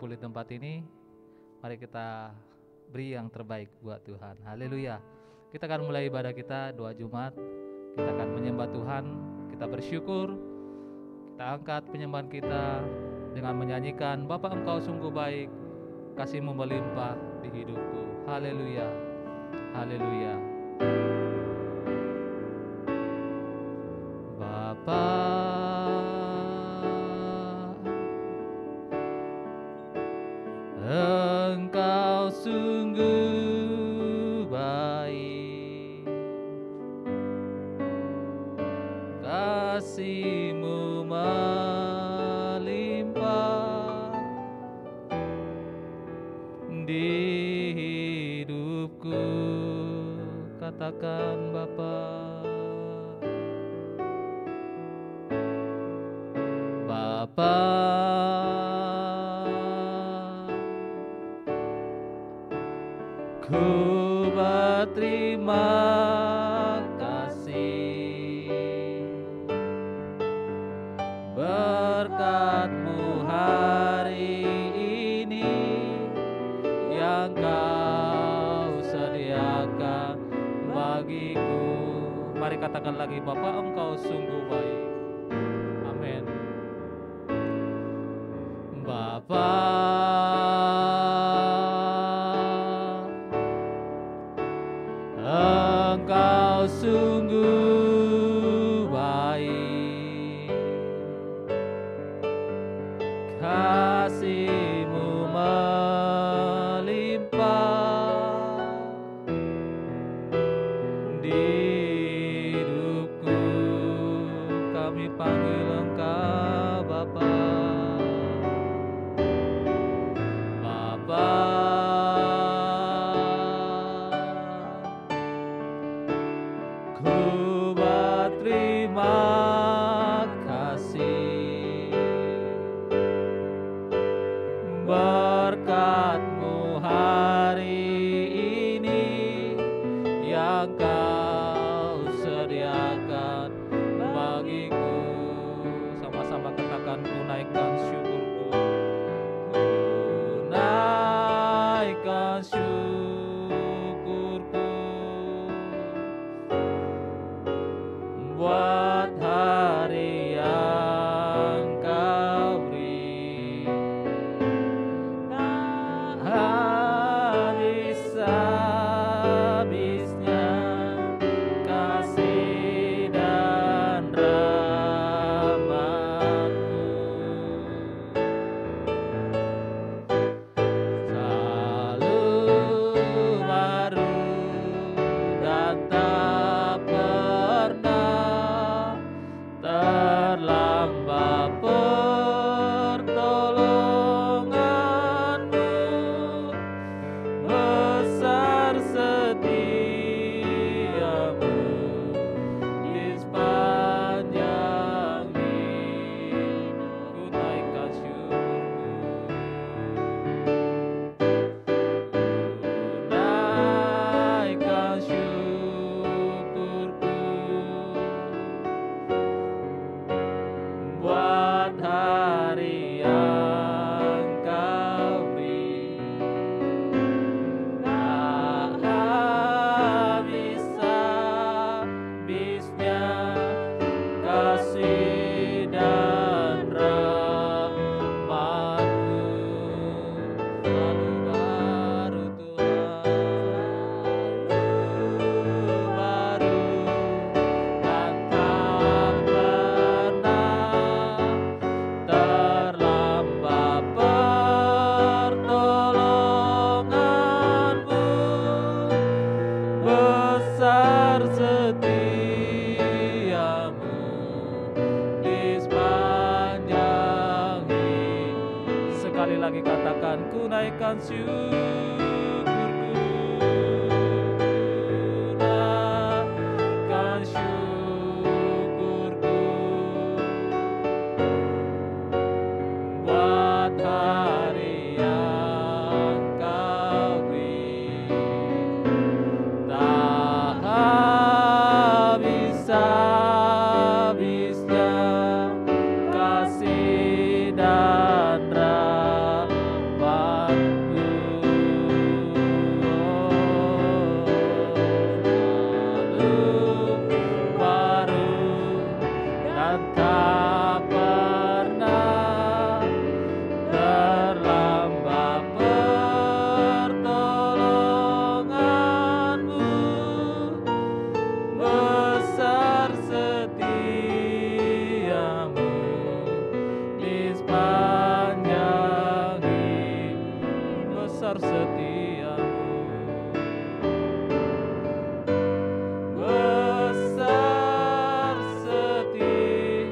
berkumpul di tempat ini, mari kita beri yang terbaik buat Tuhan. Haleluya. Kita akan mulai ibadah kita doa Jumat. Kita akan menyembah Tuhan, kita bersyukur, kita angkat penyembahan kita dengan menyanyikan Bapa Engkau sungguh baik, kasih-Mu melimpah di hidupku. Haleluya. Haleluya. Bapa, Engkau sungguh baik, kasih-Mu melimpah di hidupku. Katakan Bapa. Bapa, ku berterima kasih berkat-Mu hari ini yang Kau sediakan bagiku. Mari katakan lagi, Bapa Engkau sungguh baik. Amin. Bapa, Engkau sungguh baik, kasih-Mu melimpah di hidupku. Kami panggil Engkau Bapa. Bapa, ku berterima kasih berkat-Mu hari ini yang Kau sediakan bagiku. Sama-sama katakan, ku naikkan syukurku, ku naikkan syukurku buat hari yang Kau beri. Habis-habisnya kasih dan rahmat-Mu, selalu baru dan tak pernah terlambat pertolongan-Mu. Besar setia-Mu di sepanjang hidup. Ku naikkan syukurku, ku naikkan syukurku buat hari yang Kau beri. Tak habis-habisnya kasih dan rahmat-Mu, selalu baru Tuhan, selalu baru dan tak pernah terlambat pertolongan-Mu. Besar setia-Mu di sepanjang hidup. Sekali lagi katakan, ku naikkan syukurku, ku naikkan syukurku buat hari yang Kau beri. Tak habis-habisnya kasih dan rahmat. besar setiamu, besar setia,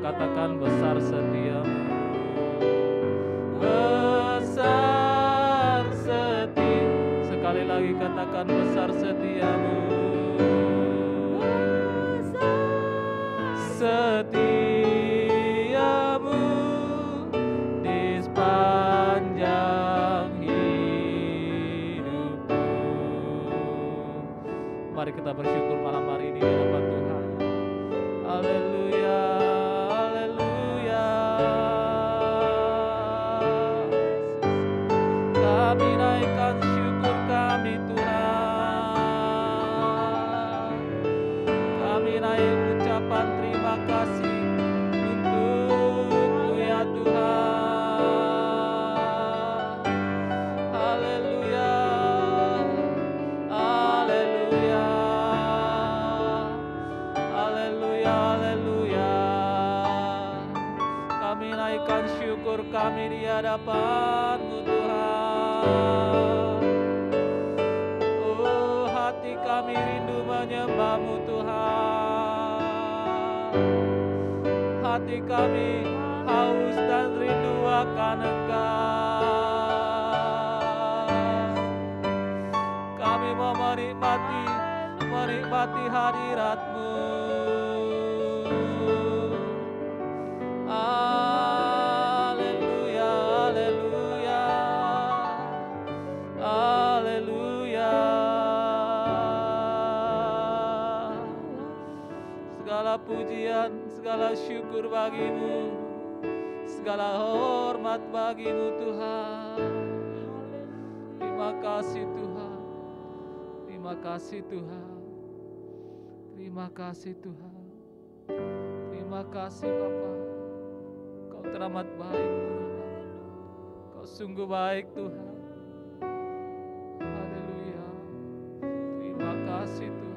katakan besar setiamu, besar setia, sekali lagi katakan besar setiamu, setiamu di sepanjang hidupku. Mari kita bersyukur malam hari ini di hadapan Tuhan. Haleluya, haleluya. Kami naikkan syukur kami Tuhan. Kami naik ucapan terima kasih untuk-Mu ya Tuhan. Haleluya, haleluya, haleluya, haleluya. Kami naikkan syukur kami di hadapan-Mu Tuhan. Oh, hati kami rindu menyembah-Mu Tuhan. Hati kami haus dan rindu akan Engkau. Kami mau menikmati hadirat-Mu. Haleluya, haleluya, haleluya. Segala pujian, segala syukur bagi-Mu, segala hormat bagi-Mu Tuhan. Terima kasih Tuhan, terima kasih Tuhan, terima kasih Tuhan, terima kasih Bapa. Kau teramat baik Tuhan, Kau sungguh baik Tuhan. Haleluya, terima kasih Tuhan.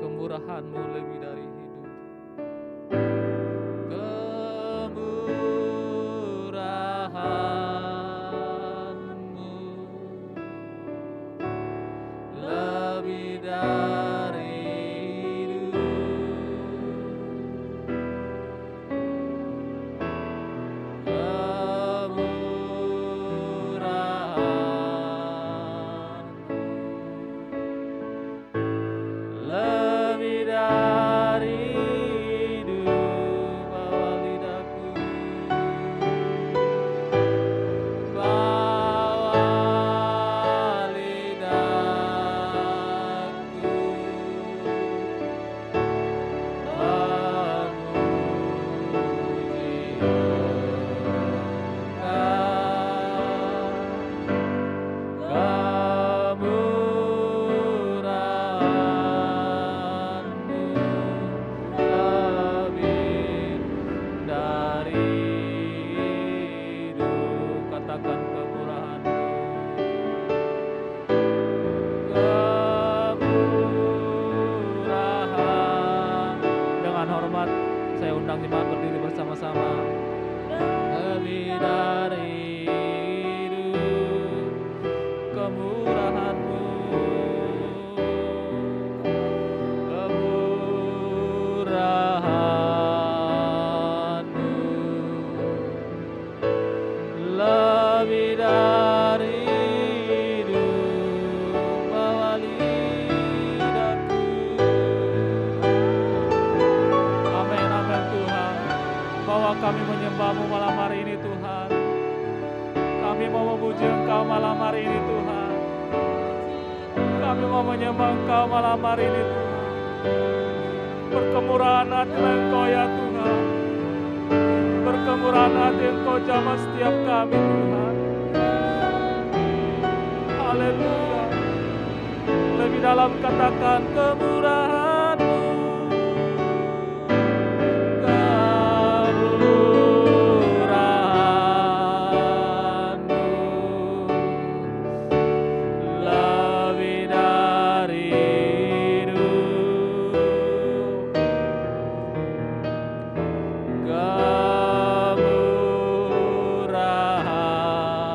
Kemurahan-Mu lebih dari hidup. Kemurahan-Mu lebih dari hidup. Kemurahan-Mu lebih dari hidup. Bawa lidahku, bawa lidahku memuji Kemurahan-Mu lebih dari hidup. Katakan kemurahan-Mu. Kemurahan. Dengan hormat saya undang jemaat berdiri bersama-sama. Lebih dari hidup. Kemurahan-Mu, kemurahan-Mu lebih dari hidup. Bawa lidahku. Amin, amin Tuhan. Bahwa kami menyembah-Mu malam hari ini Tuhan. Kami mau memuji Engkau malam hari ini Tuhan. Kami mau menyembah Engkau malam hari ini Tuhan. Berkemurahan hati Engkau ya Tuhan. Berkemurahan hati Engkau jamah setiap kami Tuhan. Haleluya. Lebih dalam katakan kemurahan-Mu. Kemurahan-Mu lebih dari hidup. Kemurahan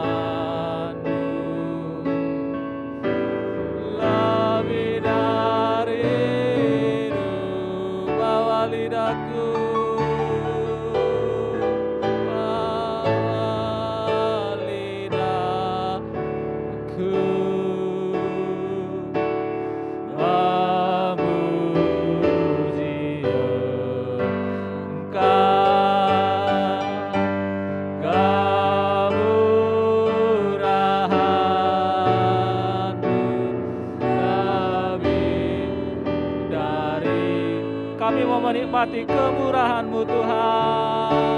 menikmati kemurahan-Mu Tuhan.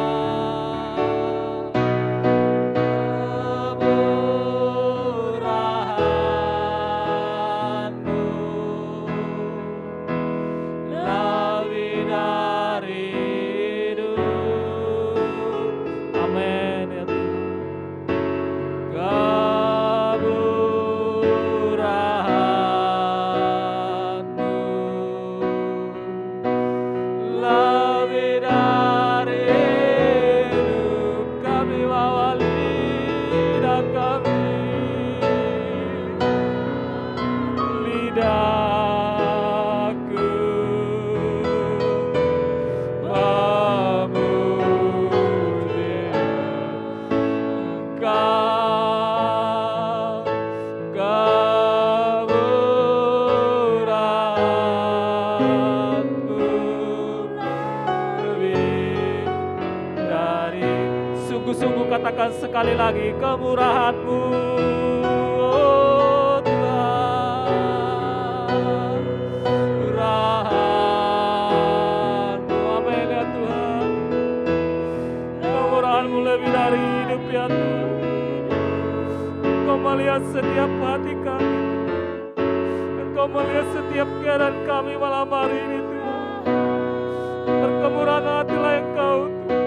Katakan sekali lagi kemurahan-Mu, oh Tuhan, kemurahan-Mu, amin ya Tuhan. Kemurahan-Mu lebih dari hidup ya Tuhan. Engkau melihat setiap hati kami, Engkau melihat setiap keadaan kami malam hari ini Tuhan. Berkemurahan hatilah Engkau Tuhan.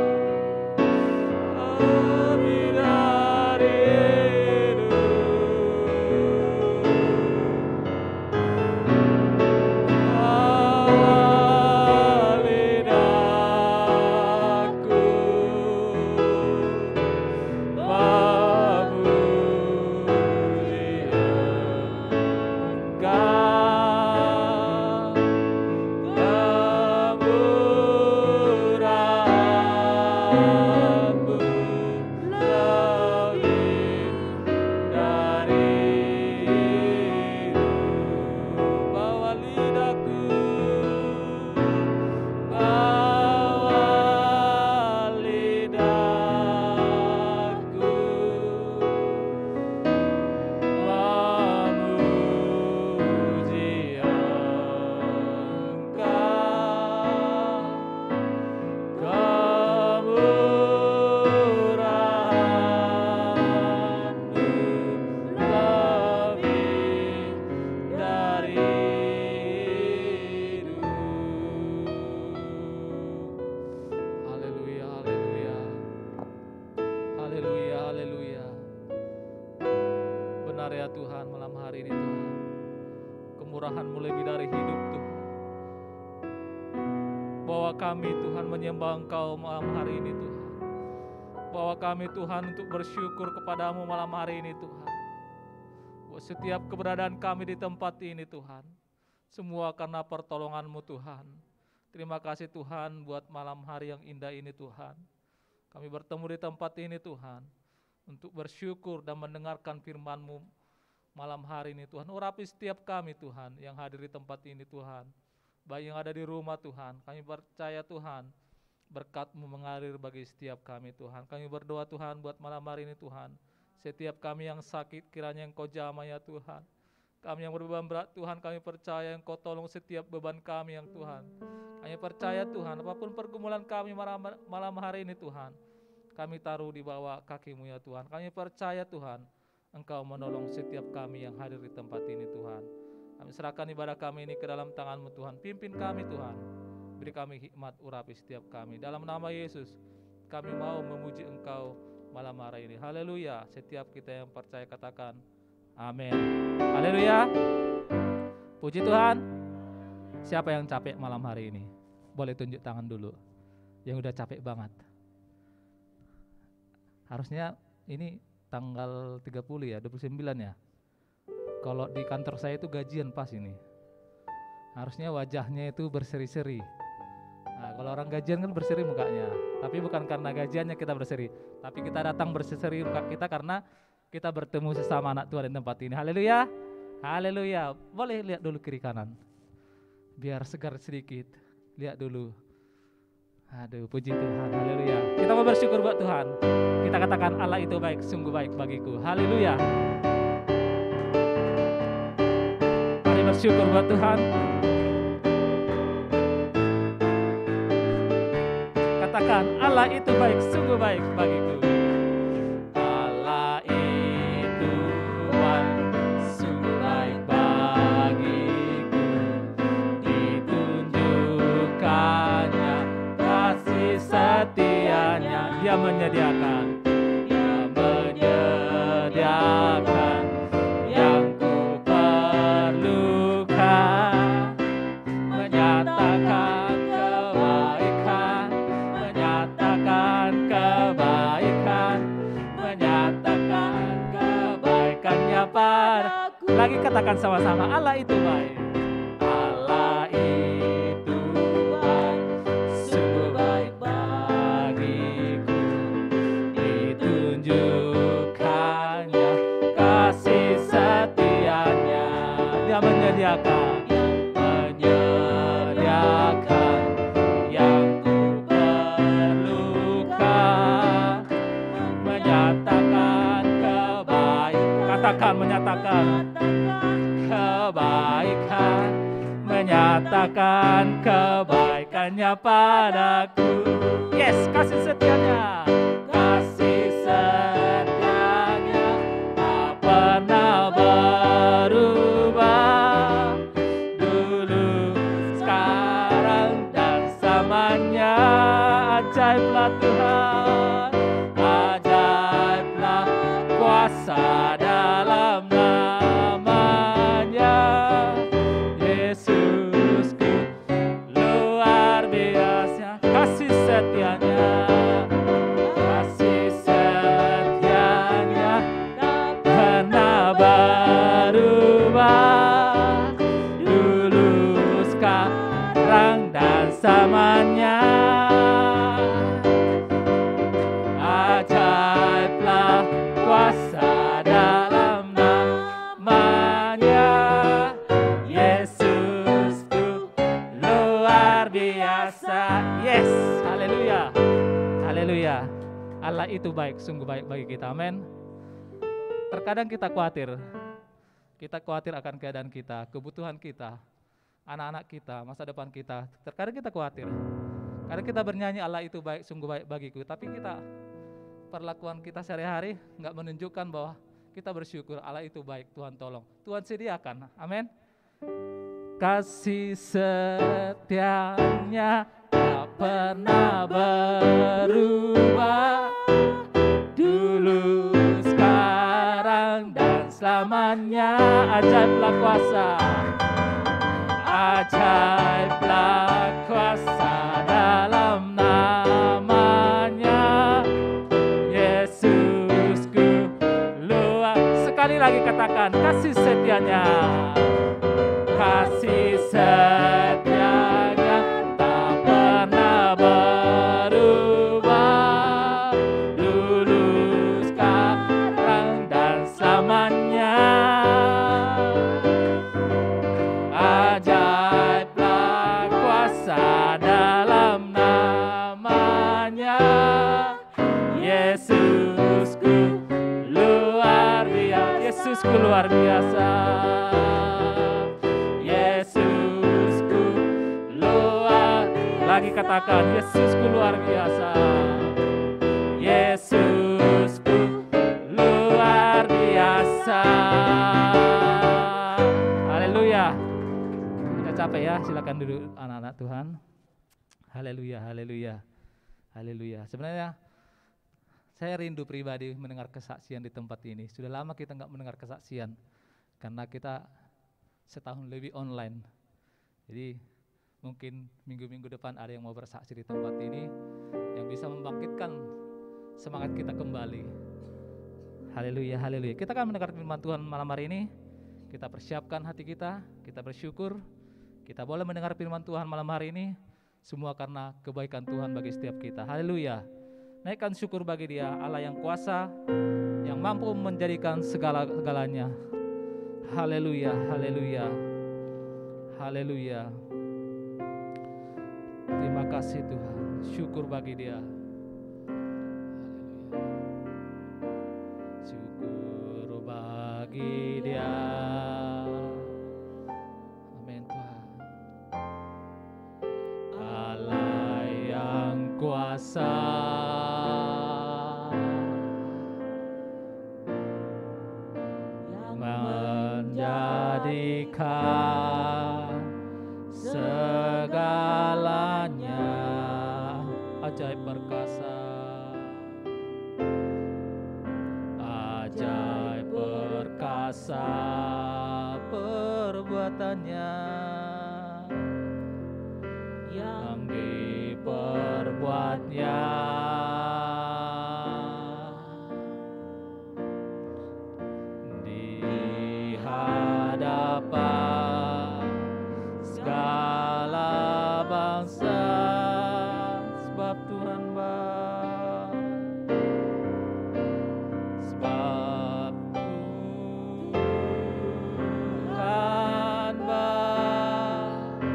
Kami Tuhan menyembah Engkau malam hari ini Tuhan. Bawa kami Tuhan untuk bersyukur kepadamu malam hari ini Tuhan. Buat setiap keberadaan kami di tempat ini Tuhan, semua karena pertolongan-Mu Tuhan. Terima kasih Tuhan buat malam hari yang indah ini Tuhan. Kami bertemu di tempat ini Tuhan, untuk bersyukur dan mendengarkan firman-Mu malam hari ini Tuhan. Urapi setiap kami Tuhan yang hadir di tempat ini Tuhan. Baik yang ada di rumah Tuhan, kami percaya Tuhan, berkat-Mu mengalir bagi setiap kami Tuhan. Kami berdoa Tuhan buat malam hari ini Tuhan. Setiap kami yang sakit kiranya Engkau jamah ya Tuhan. Kami yang berbeban berat Tuhan, kami percaya Engkau tolong setiap beban kami yang Tuhan. Kami percaya Tuhan, apapun pergumulan kami malam hari ini Tuhan, kami taruh di bawah kaki-Mu ya Tuhan. Kami percaya Tuhan, Engkau menolong setiap kami yang hadir di tempat ini Tuhan. Kami serahkan ibadah kami ini ke dalam tangan-Mu Tuhan. Pimpin kami Tuhan, beri kami hikmat, urapi setiap kami. Dalam nama Yesus, kami mau memuji Engkau malam hari ini. Haleluya. Setiap kita yang percaya katakan amin. Haleluya. Puji Tuhan. Siapa yang capek malam hari ini? Boleh tunjuk tangan dulu. Yang udah capek banget. Harusnya ini tanggal 30 ya, 29 ya. Kalau di kantor saya itu gajian pas ini. Harusnya wajahnya itu berseri-seri. Nah, kalau orang gajian kan berseri mukanya. Tapi bukan karena gajiannya kita berseri, tapi kita datang berseri muka kita karena kita bertemu sesama anak Tuhan di tempat ini. Haleluya. Haleluya. Boleh lihat dulu kiri kanan. Biar segar sedikit. Lihat dulu. Aduh, puji Tuhan. Haleluya. Kita mau bersyukur buat Tuhan. Kita katakan Allah itu baik, sungguh baik bagiku. Haleluya. Mari bersyukur buat Tuhan. katakan, Allah itu baik, sungguh baik bagiku. Allah itu baik, sungguh baik bagiku. Ditunjukkannya kasih setianya. Dia menyediakan yang ku perlukan, menyatakan kebaikan, menyatakan kebaikannya padaku. Lagi katakan sama-sama, Allah itu baik. Allah itu baik, sungguh baik bagiku. Ditunjukkannya kasih setianya. Dia menyediakan yang ku perlukan, menyatakan kebaikan. Katakan, menyatakan kebaikan, menyatakan kebaikannya padaku. Yes, kasih setianya, kasih setianya tak pernah berubah, dulu, sekarang dan selamanya. Ajaiblah Tuhan, ajaiblah kuasa dalam namanya. Yesusku luar biasa, kasih setianya, kasih setianya tak pernah berubah, dulu, sekarang dan selamanya. Ajaiblah kuasa dalam namanya. Yesusku luar biasa. Yes, haleluya, haleluya. Allah itu baik, sungguh baik bagi kita. Amin. Terkadang kita khawatir akan keadaan kita, kebutuhan kita, anak-anak kita, masa depan kita. Terkadang kita khawatir. Karena kita bernyanyi Allah itu baik, sungguh baik bagiku, tapi perlakuan kita sehari-hari nggak menunjukkan bahwa kita bersyukur Allah itu baik. Tuhan tolong, Tuhan sediakan. Amin. Kasih setianya tak pernah berubah, dulu, sekarang dan selamanya. Ajaiblah kuasa, ajaiblah kuasa dalam namanya. Yesusku luar. Sekali lagi katakan, kasih setianya, kasih setianya tak pernah berubah, dulu, sekarang dan selamanya. Ajaiblah kuasa dalam namanya. Yesusku luar biasa, Yesusku luar biasa, Yesusku luar. Lagi katakan, Yesusku luar biasa, Yesusku luar biasa. Haleluya. Udah capek ya, silakan duduk anak-anak Tuhan. Haleluya, haleluya, haleluya. Sebenarnya saya rindu pribadi mendengar kesaksian di tempat ini. Sudah lama kita nggak mendengar kesaksian karena kita setahun lebih online. Jadi mungkin minggu-minggu depan ada yang mau bersaksi di tempat ini yang bisa membangkitkan semangat kita kembali. Haleluya, haleluya. Kita akan mendengar firman Tuhan malam hari ini. Kita persiapkan hati kita bersyukur. Kita boleh mendengar firman Tuhan malam hari ini. Semua karena kebaikan Tuhan bagi setiap kita. Haleluya. Naikkan syukur bagi Dia, Allah yang kuasa, yang mampu menjadikan segala-galanya. Haleluya, haleluya, haleluya. Terima kasih Tuhan, syukur bagi Dia. Haleluya. Syukur bagi Dia. Amin Tuhan. Allah yang kuasa, jadikan segalanya. Ajaib perkasa, ajaib perkasa perbuatannya yang diperbuatnya. Di hadapan segala bangsa, sebab Tuhan baik, sebab Tuhan baik,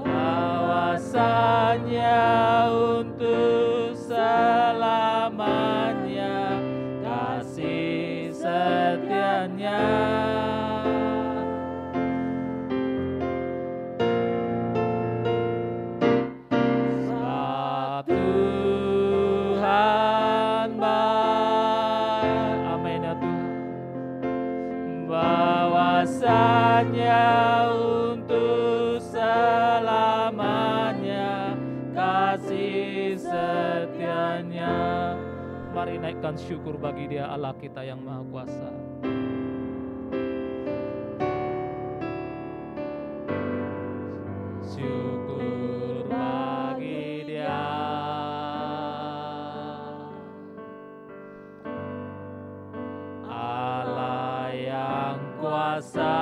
bahwasanya untuk selamanya kasih setianya. Sebab Tuhan baik, amin ya Tuhan, bahwasanya untuk selamanya kasih setianya. Mari naikkan syukur bagi Dia, Allah kita yang Maha Kuasa. Syukur bagi Dia, Allah yang kuasa,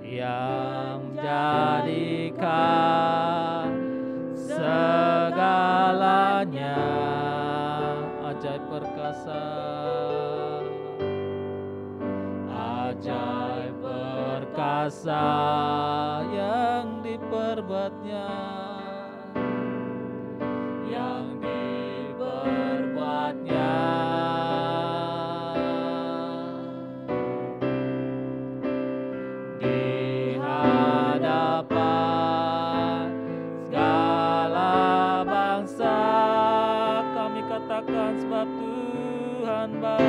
yang menjadikan segalanya. Ajaib perkasa, ajaib perkasa yang diperbuatnya, yang diperbuatnya. Di hadapan segala bangsa kami katakan sebab Tuhan baik,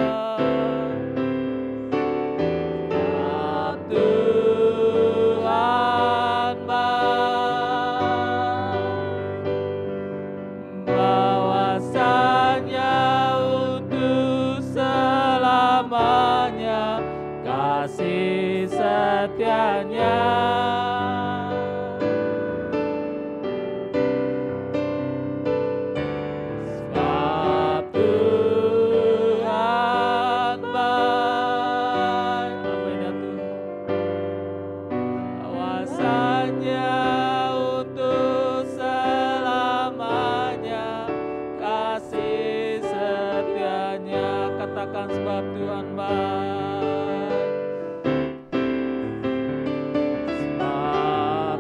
sebab Tuhan baik, bahwasanya untuk selamanya kasih setianya. Sebab Tuhan baik, amin ya Tuhan, bahwasanya untuk selamanya kasih setianya. Katakan sebab Tuhan baik, sebab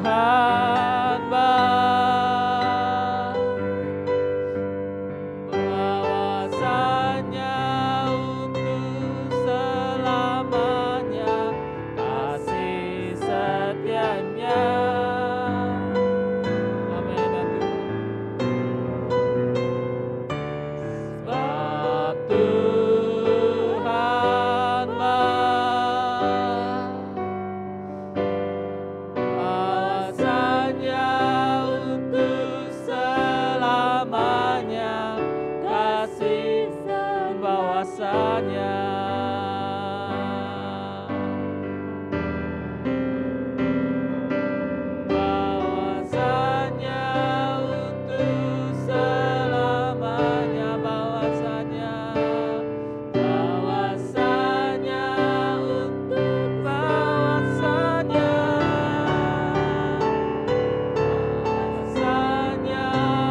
Tuhan baik, bahwasanya untuk selamanya kasih setianya. Amin ya Tuhan. Sebab Tuhan baik, bahwasanya untuk selamanya kasih bahwasanya. Bahwasanya untuk selamanya, bahwasanya, bahwasanya untuk bahwasanya, bahwasanya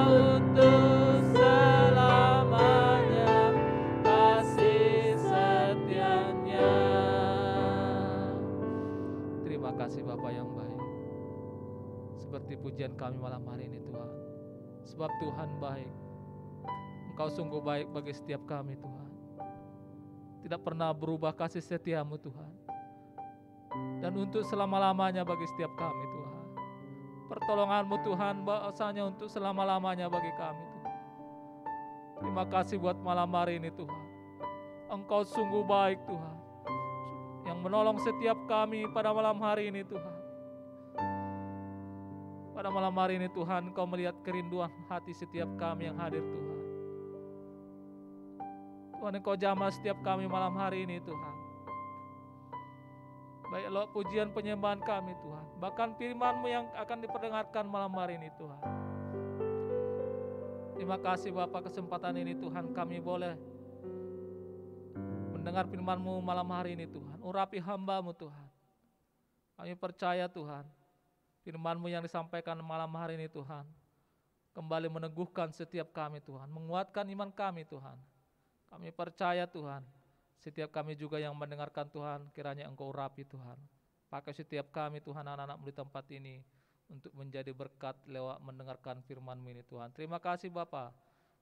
untuk selamanya kasih setianya. Terima kasih Bapa yang baik. Seperti pujian kami malam hari ini Tuhan, sebab Tuhan baik, Engkau sungguh baik bagi setiap kami Tuhan. Tidak pernah berubah kasih setiamu Tuhan, dan untuk selama-lamanya bagi setiap kami Tuhan. Pertolonganmu Tuhan bahwasanya untuk selama-lamanya bagi kami Tuhan. Terima kasih buat malam hari ini Tuhan. Engkau sungguh baik Tuhan, yang menolong setiap kami pada malam hari ini Tuhan. Pada malam hari ini Tuhan, Engkau melihat kerinduan hati setiap kami yang hadir Tuhan. Tuhan, Engkau jamah setiap kami malam hari ini Tuhan. Baiklah pujian penyembahan kami Tuhan, bahkan firman-Mu yang akan diperdengarkan malam hari ini Tuhan. Terima kasih Bapa, kesempatan ini Tuhan kami boleh mendengar firman-Mu malam hari ini Tuhan. Urapi hamba-Mu Tuhan. Kami percaya Tuhan, firman-Mu yang disampaikan malam hari ini Tuhan kembali meneguhkan setiap kami Tuhan, menguatkan iman kami Tuhan. Kami percaya Tuhan, setiap kami juga yang mendengarkan Tuhan, kiranya Engkau urapi Tuhan. Pakai setiap kami Tuhan, anak-anak-Mu di tempat ini untuk menjadi berkat lewat mendengarkan firman-Mu ini Tuhan. Terima kasih Bapa.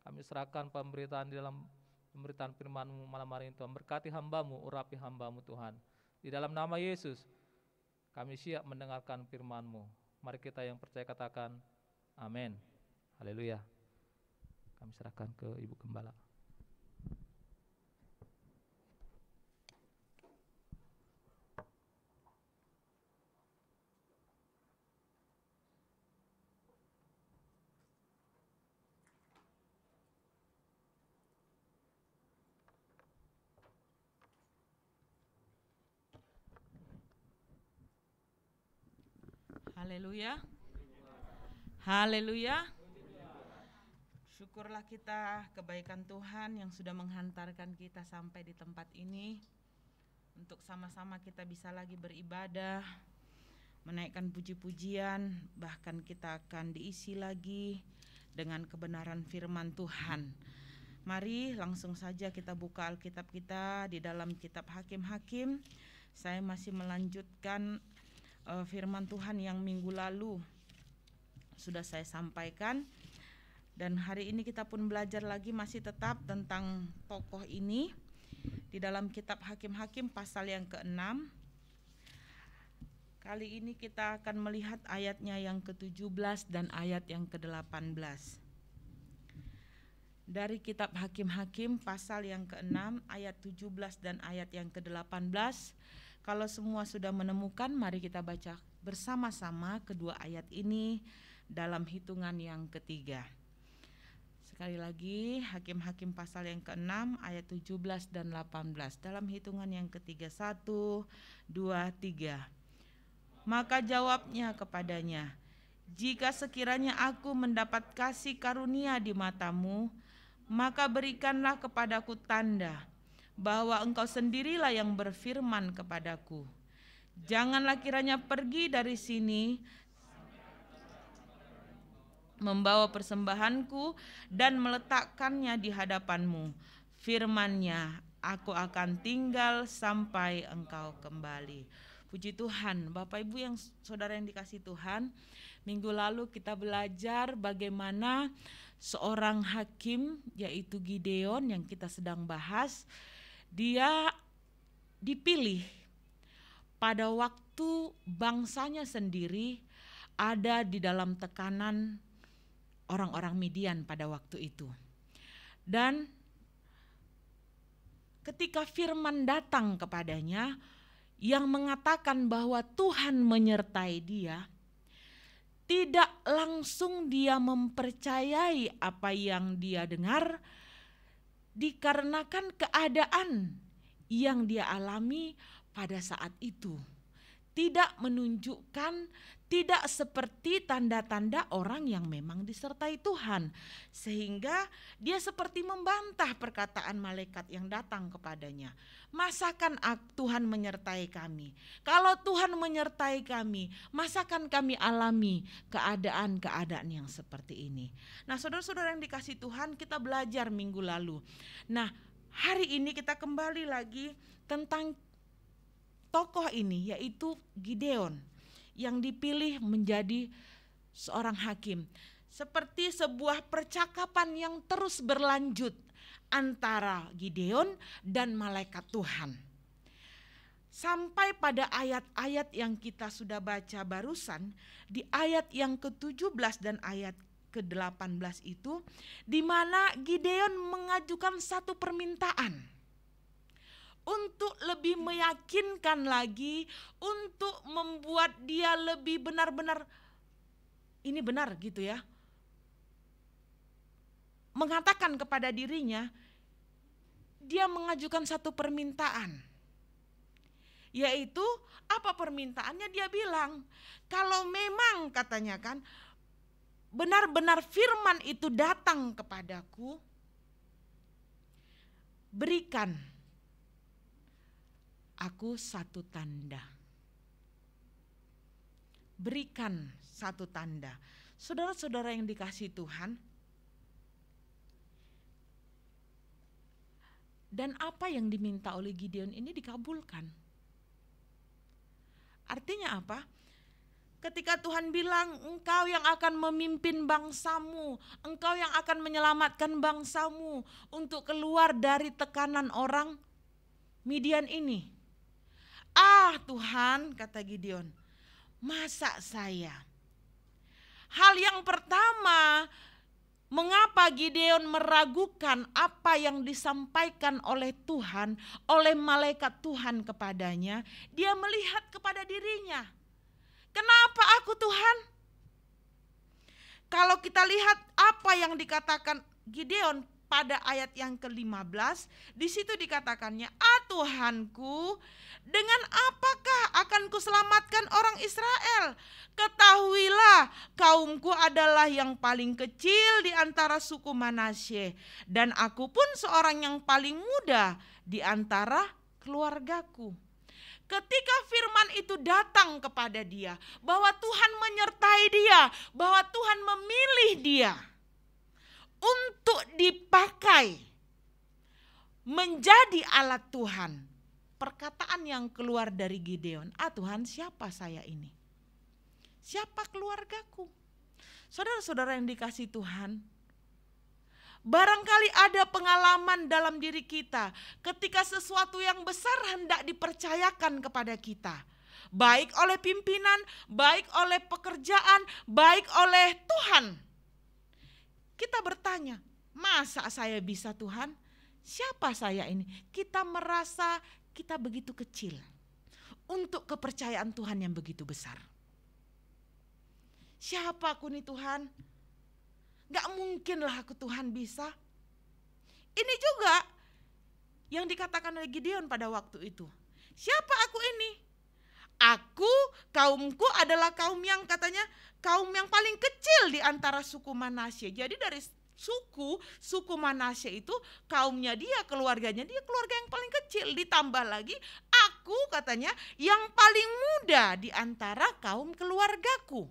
Kami serahkan pemberitaan di dalam pemberitaan firman-Mu malam hari ini Tuhan. Berkati hamba-Mu, urapi hamba-Mu Tuhan. Di dalam nama Yesus kami siap mendengarkan firman-Mu. Mari kita yang percaya katakan amin. Haleluya. Kami serahkan ke Ibu Gembala. Haleluya. Haleluya. Syukurlah kita kebaikan Tuhan yang sudah menghantarkan kita sampai di tempat ini untuk sama-sama kita bisa lagi beribadah, menaikkan puji-pujian, bahkan kita akan diisi lagi dengan kebenaran firman Tuhan. Mari langsung saja kita buka Alkitab kita di dalam kitab Hakim-Hakim. Saya masih melanjutkan firman Tuhan yang minggu lalu sudah saya sampaikan, dan hari ini kita pun belajar lagi masih tetap tentang tokoh ini di dalam kitab Hakim-Hakim pasal yang ke-6. Kali ini kita akan melihat ayatnya yang ke-17 dan ayat yang ke-18. Dari kitab Hakim-Hakim pasal yang ke-6 ayat 17 dan ayat yang ke-18. Kalau semua sudah menemukan, mari kita baca bersama-sama kedua ayat ini dalam hitungan yang ketiga. Sekali lagi, Hakim-Hakim pasal yang ke-6 ayat 17 dan 18. Dalam hitungan yang ketiga, 1, 2, 3. Maka jawabnya kepadanya, jika sekiranya aku mendapat kasih karunia di matamu, maka berikanlah kepadaku tanda bahwa engkau sendirilah yang berfirman kepadaku. Janganlah kiranya pergi dari sini membawa persembahanku dan meletakkannya di hadapanmu. Firman-Nya, aku akan tinggal sampai engkau kembali. Puji Tuhan. Bapak Ibu yang saudara yang dikasihi Tuhan, minggu lalu kita belajar bagaimana seorang hakim, yaitu Gideon yang kita sedang bahas, dia dipilih pada waktu bangsanya sendiri ada di dalam tekanan orang-orang Midian pada waktu itu. Dan ketika firman datang kepadanya yang mengatakan bahwa Tuhan menyertai dia, tidak langsung dia mempercayai apa yang dia dengar, dikarenakan keadaan yang dia alami pada saat itu tidak menunjukkan, tidak seperti tanda-tanda orang yang memang disertai Tuhan, sehingga dia seperti membantah perkataan malaikat yang datang kepadanya. Masakan Tuhan menyertai kami? Kalau Tuhan menyertai kami, masakan kami alami keadaan-keadaan yang seperti ini? Nah, saudara-saudara yang dikasihi Tuhan, kita belajar minggu lalu. Nah, hari ini kita kembali lagi tentang tokoh ini, yaitu Gideon yang dipilih menjadi seorang hakim. Seperti sebuah percakapan yang terus berlanjut antara Gideon dan malaikat Tuhan. Sampai pada ayat-ayat yang kita sudah baca barusan, di ayat yang ke-17 dan ayat ke-18 itu, di mana Gideon mengajukan satu permintaan untuk lebih meyakinkan lagi, untuk membuat dia lebih benar-benar ini benar gitu ya. Mengatakan kepada dirinya, dia mengajukan satu permintaan. Yaitu apa permintaannya? Dia bilang, kalau memang katanya kan benar-benar firman itu datang kepadaku, berikan aku satu tanda. Berikan satu tanda. Saudara-saudara yang dikasihi Tuhan, dan apa yang diminta oleh Gideon ini dikabulkan. Artinya apa? Ketika Tuhan bilang, engkau yang akan memimpin bangsamu, engkau yang akan menyelamatkan bangsamu untuk keluar dari tekanan orang Midian ini. Ah Tuhan, kata Gideon, masa saya? Hal yang pertama, mengapa Gideon meragukan apa yang disampaikan oleh Tuhan, oleh malaikat Tuhan kepadanya? Dia melihat kepada dirinya. Kenapa aku Tuhan? Kalau kita lihat apa yang dikatakan Gideon pada ayat yang ke-15, di situ dikatakannya, ah Tuhanku, dengan apakah akan kuselamatkan orang Israel? Ketahuilah, kaumku adalah yang paling kecil di antara suku Manasye, dan aku pun seorang yang paling muda di antara keluargaku. Ketika firman itu datang kepada dia, bahwa Tuhan menyertai dia, bahwa Tuhan memilih dia untuk dipakai menjadi alat Tuhan. Perkataan yang keluar dari Gideon, ah Tuhan, siapa saya ini? Siapa keluargaku? Saudara-saudara yang dikasihi Tuhan, barangkali ada pengalaman dalam diri kita ketika sesuatu yang besar hendak dipercayakan kepada kita. Baik oleh pimpinan, baik oleh pekerjaan, baik oleh Tuhan. Kita bertanya, masa saya bisa Tuhan? Siapa saya ini? Kita merasa kita begitu kecil untuk kepercayaan Tuhan yang begitu besar. Siapa aku nih Tuhan? Gak mungkinlah aku Tuhan bisa. Ini juga yang dikatakan oleh Gideon pada waktu itu. Siapa aku ini? Aku, kaumku adalah kaum yang katanya kaum yang paling kecil di antara suku Manasye. Jadi dari suku Manasye itu kaumnya dia, keluarganya dia, keluarga yang paling kecil. Ditambah lagi aku katanya yang paling muda di antara kaum keluargaku.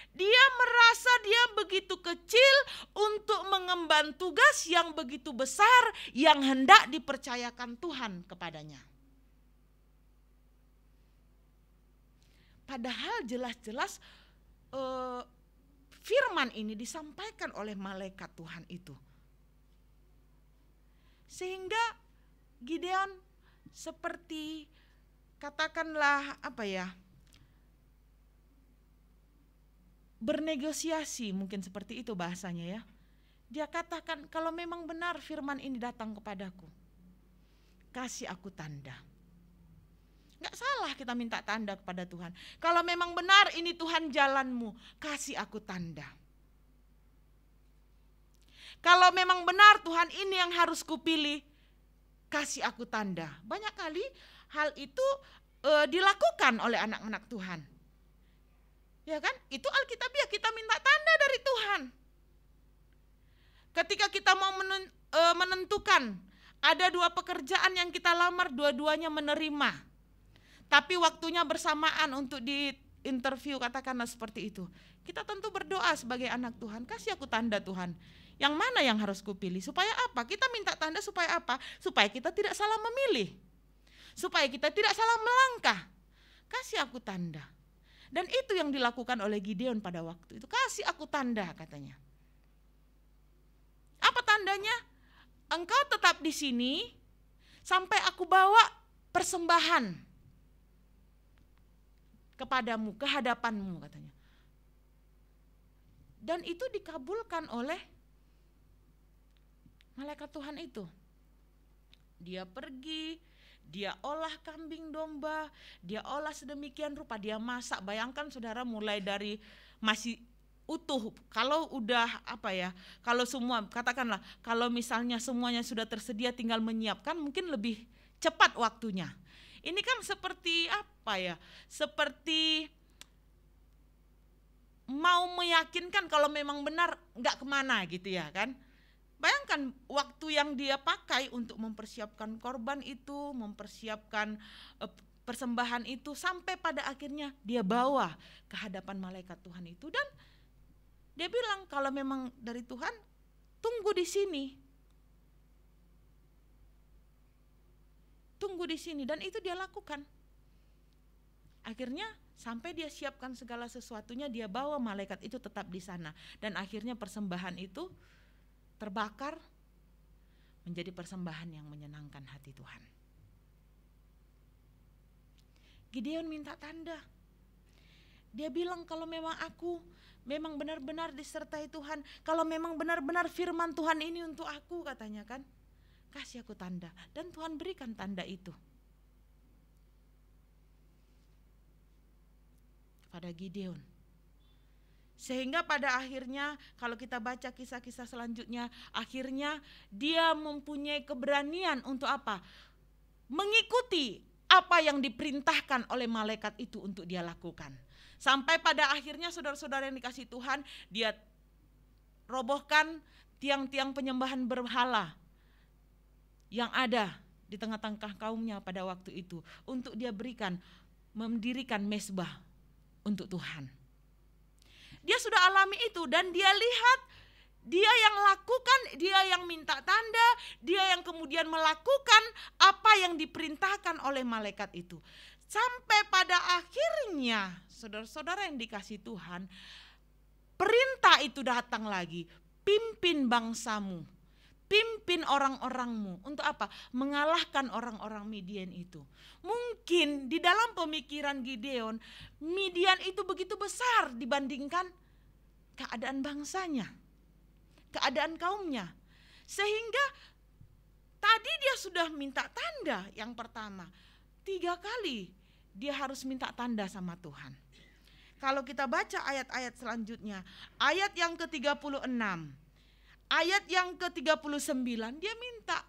Dia merasa dia begitu kecil untuk mengemban tugas yang begitu besar yang hendak dipercayakan Tuhan kepadanya. Padahal jelas-jelas firman ini disampaikan oleh malaikat Tuhan itu. Sehingga Gideon seperti katakanlah bernegosiasi, mungkin seperti itu bahasanya ya. Dia katakan, kalau memang benar firman ini datang kepadaku, kasih aku tanda. Gak salah kita minta tanda kepada Tuhan. Kalau memang benar ini Tuhan jalanmu, kasih aku tanda. Kalau memang benar Tuhan ini yang harus kupilih, kasih aku tanda. Banyak kali hal itu dilakukan oleh anak-anak Tuhan. Ya kan? Itu Alkitabiah, kita minta tanda dari Tuhan. Ketika kita mau menentukan, ada 2 pekerjaan yang kita lamar, dua-duanya menerima. Tapi waktunya bersamaan untuk di interview, katakanlah seperti itu. Kita tentu berdoa sebagai anak Tuhan, kasih aku tanda Tuhan. Yang mana yang harus kupilih? Supaya apa? Kita minta tanda supaya apa? Supaya kita tidak salah memilih. Supaya kita tidak salah melangkah. Kasih aku tanda. Dan itu yang dilakukan oleh Gideon pada waktu itu. Kasih aku tanda katanya. Apa tandanya? Engkau tetap di sini sampai aku bawa persembahan kepadamu, ke hadapanmu katanya. Dan itu dikabulkan oleh malaikat Tuhan itu. Dia pergi, dia olah kambing domba, dia olah sedemikian rupa, dia masak. Bayangkan saudara, mulai dari masih utuh, kalau udah kalau semua, katakanlah kalau misalnya semuanya sudah tersedia tinggal menyiapkan, mungkin lebih cepat waktunya. Ini kan seperti seperti mau meyakinkan kalau memang benar nggak kemana gitu ya kan. Bayangkan waktu yang dia pakai untuk mempersiapkan korban itu, mempersiapkan persembahan itu, sampai pada akhirnya dia bawa ke hadapan malaikat Tuhan itu. Dan dia bilang kalau memang dari Tuhan, tunggu di sini. Tunggu di sini, dan itu dia lakukan. Akhirnya sampai dia siapkan segala sesuatunya, dia bawa malaikat itu tetap di sana. Dan akhirnya persembahan itu terbakar menjadi persembahan yang menyenangkan hati Tuhan. Gideon minta tanda. Dia bilang kalau memang aku memang benar-benar disertai Tuhan, kalau memang benar-benar firman Tuhan ini untuk aku, katanya kan, kasih aku tanda. Dan Tuhan berikan tanda itu pada Gideon. Sehingga pada akhirnya kalau kita baca kisah-kisah selanjutnya, akhirnya dia mempunyai keberanian untuk apa? Mengikuti apa yang diperintahkan oleh malaikat itu untuk dia lakukan. Sampai pada akhirnya saudara-saudara yang dikasih Tuhan, dia robohkan tiang-tiang penyembahan berhala yang ada di tengah-tengah kaumnya pada waktu itu, untuk dia mendirikan mezbah untuk Tuhan. Dia sudah alami itu, dan dia lihat, dia yang lakukan, dia yang minta tanda, dia yang kemudian melakukan apa yang diperintahkan oleh malaikat itu. Sampai pada akhirnya, saudara-saudara yang dikasih Tuhan, perintah itu datang lagi, pimpin bangsamu, pimpin orang-orangmu. Untuk apa? Mengalahkan orang-orang Midian itu. Mungkin di dalam pemikiran Gideon, Midian itu begitu besar dibandingkan keadaan bangsanya, keadaan kaumnya. Sehingga tadi dia sudah minta tanda yang pertama. 3 kali dia harus minta tanda sama Tuhan. Kalau kita baca ayat-ayat selanjutnya, ayat yang ke-36, ayat yang ke-39, dia minta,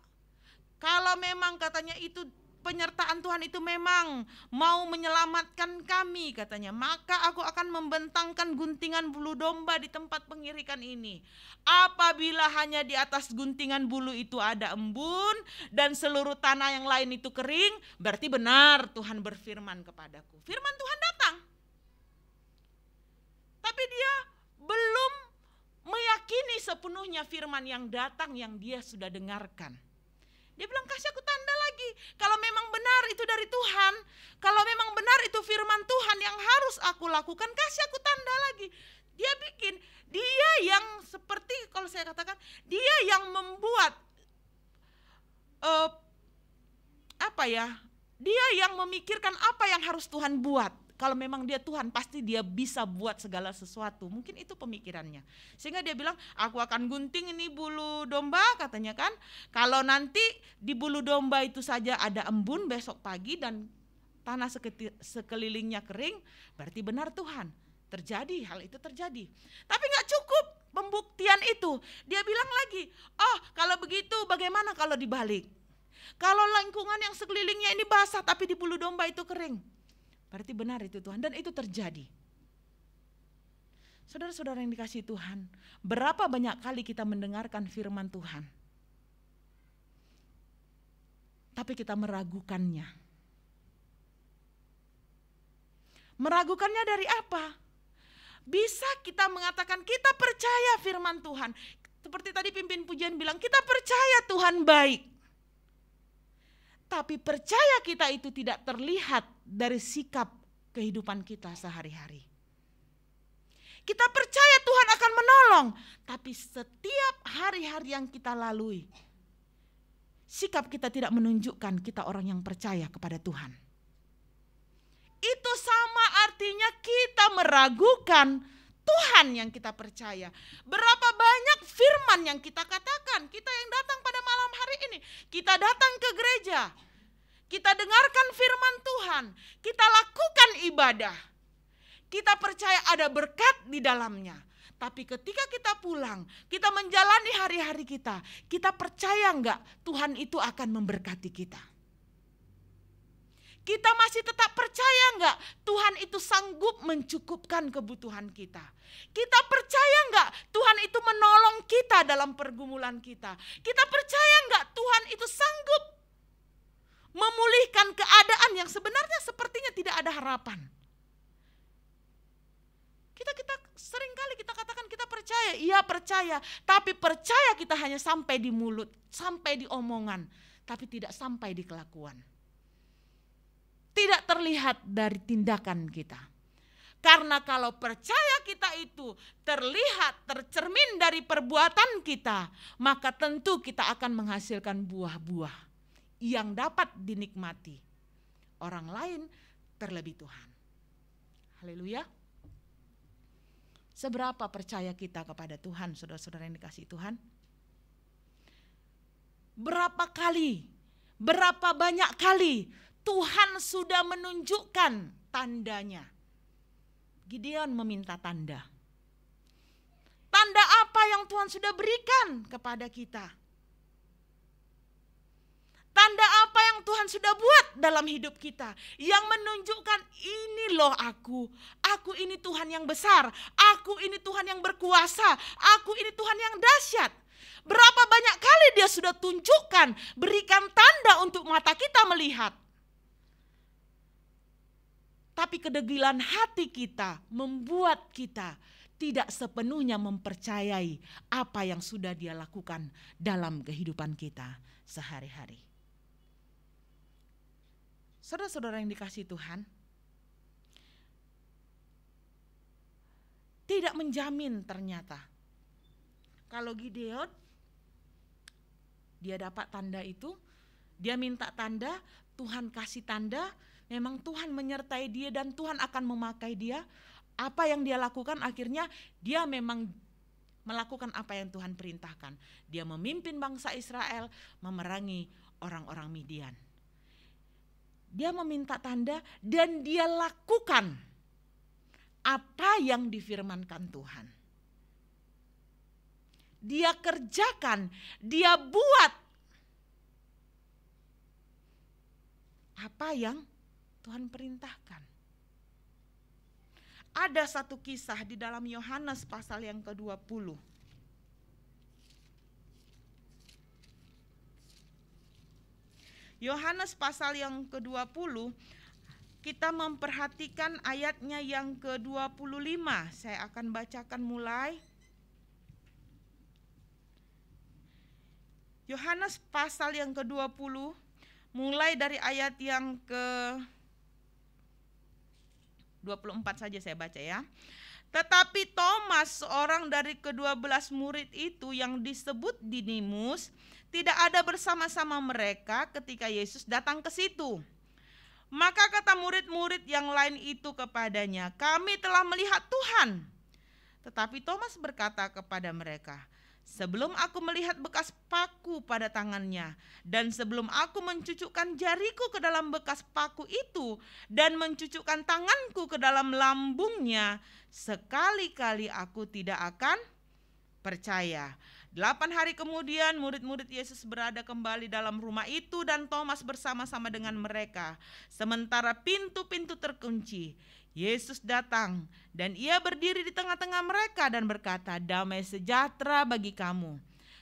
kalau memang katanya itu penyertaan Tuhan itu memang mau menyelamatkan kami, katanya, maka aku akan membentangkan guntingan bulu domba di tempat pengirikan ini. Apabila hanya di atas guntingan bulu itu ada embun dan seluruh tanah yang lain itu kering, berarti benar Tuhan berfirman kepadaku. Firman Tuhan datang, tapi dia belum meyakini sepenuhnya firman yang datang yang dia sudah dengarkan. Dia bilang, kasih aku tanda lagi. Kalau memang benar itu dari Tuhan, kalau memang benar itu firman Tuhan yang harus aku lakukan, kasih aku tanda lagi. Dia bikin, dia yang seperti kalau saya katakan, dia yang membuat dia yang memikirkan apa yang harus Tuhan buat. Kalau memang dia Tuhan, pasti dia bisa buat segala sesuatu. Mungkin itu pemikirannya. Sehingga dia bilang, aku akan gunting ini bulu domba, katanya kan. Kalau nanti di bulu domba itu saja ada embun besok pagi dan tanah sekelilingnya kering, berarti benar Tuhan. Terjadi, hal itu terjadi. Tapi gak cukup pembuktian itu. Dia bilang lagi, kalau begitu bagaimana kalau dibalik? Kalau lingkungan yang sekelilingnya ini basah tapi di bulu domba itu kering, berarti benar itu Tuhan, dan itu terjadi. Saudara-saudara yang dikasihi Tuhan, berapa banyak kali kita mendengarkan firman Tuhan, tapi kita meragukannya. Meragukannya dari apa? Bisa kita mengatakan kita percaya firman Tuhan. Seperti tadi pimpin pujian bilang, kita percaya Tuhan baik. Tapi percaya kita itu tidak terlihat dari sikap kehidupan kita sehari-hari. Kita percaya Tuhan akan menolong, tapi setiap hari-hari yang kita lalui, sikap kita tidak menunjukkan kita orang yang percaya kepada Tuhan. Itu sama artinya kita meragukan Tuhan yang kita percaya. Berapa banyak firman yang kita katakan. Kita yang datang pada malam hari ini. Kita datang ke gereja. Kita dengarkan firman Tuhan. Kita lakukan ibadah. Kita percaya ada berkat di dalamnya. Tapi ketika kita pulang, kita menjalani hari-hari kita percaya enggak Tuhan itu akan memberkati kita? Kita masih tetap percaya enggak Tuhan itu sanggup mencukupkan kebutuhan kita? Kita percaya enggak Tuhan itu menolong kita dalam pergumulan kita? Kita percaya enggak Tuhan itu sanggup memulihkan keadaan yang sebenarnya sepertinya tidak ada harapan? Kita seringkali kita katakan kita percaya, iya percaya, tapi percaya kita hanya sampai di mulut, sampai di omongan, tapi tidak sampai di kelakuan. Tidak terlihat dari tindakan kita. Karena kalau percaya kita itu terlihat, tercermin dari perbuatan kita, maka tentu kita akan menghasilkan buah-buah yang dapat dinikmati orang lain terlebih Tuhan. Haleluya. Seberapa percaya kita kepada Tuhan, saudara-saudara yang dikasihi Tuhan? Berapa kali, berapa banyak kali Tuhan sudah menunjukkan tandanya. Gideon meminta tanda. Tanda apa yang Tuhan sudah berikan kepada kita? Tanda apa yang Tuhan sudah buat dalam hidup kita yang menunjukkan ini loh aku ini Tuhan yang besar, aku ini Tuhan yang berkuasa, aku ini Tuhan yang dahsyat. Berapa banyak kali Dia sudah tunjukkan, berikan tanda untuk mata kita melihat. Tapi kedegilan hati kita membuat kita tidak sepenuhnya mempercayai apa yang sudah Dia lakukan dalam kehidupan kita sehari-hari. Saudara-saudara yang dikasihi Tuhan, tidak menjamin ternyata. Kalau Gideon, dia dapat tanda itu, dia minta tanda, Tuhan kasih tanda, memang Tuhan menyertai dia dan Tuhan akan memakai dia. Apa yang dia lakukan akhirnya dia memang melakukan apa yang Tuhan perintahkan. Dia memimpin bangsa Israel memerangi orang-orang Midian. Dia meminta tanda dan dia lakukan apa yang difirmankan Tuhan. Dia kerjakan, dia buat apa yang Tuhan perintahkan. Ada satu kisah di dalam Yohanes pasal yang ke-20. Yohanes pasal yang ke-20, kita memperhatikan ayatnya yang ke-25. Saya akan bacakan mulai. Yohanes pasal yang ke-20, mulai dari ayat yang ke-24 saja saya baca ya. Tetapi Thomas, seorang dari ke-12 murid itu yang disebut Didimus, tidak ada bersama-sama mereka ketika Yesus datang ke situ. Maka kata murid-murid yang lain itu kepadanya, "Kami telah melihat Tuhan." Tetapi Thomas berkata kepada mereka, "Sebelum aku melihat bekas paku pada tangannya, dan sebelum aku mencucukkan jariku ke dalam bekas paku itu, dan mencucukkan tanganku ke dalam lambungnya, sekali-kali aku tidak akan percaya." 8 hari kemudian murid-murid Yesus berada kembali dalam rumah itu dan Thomas bersama-sama dengan mereka. Sementara pintu-pintu terkunci, Yesus datang dan ia berdiri di tengah-tengah mereka dan berkata, "Damai sejahtera bagi kamu."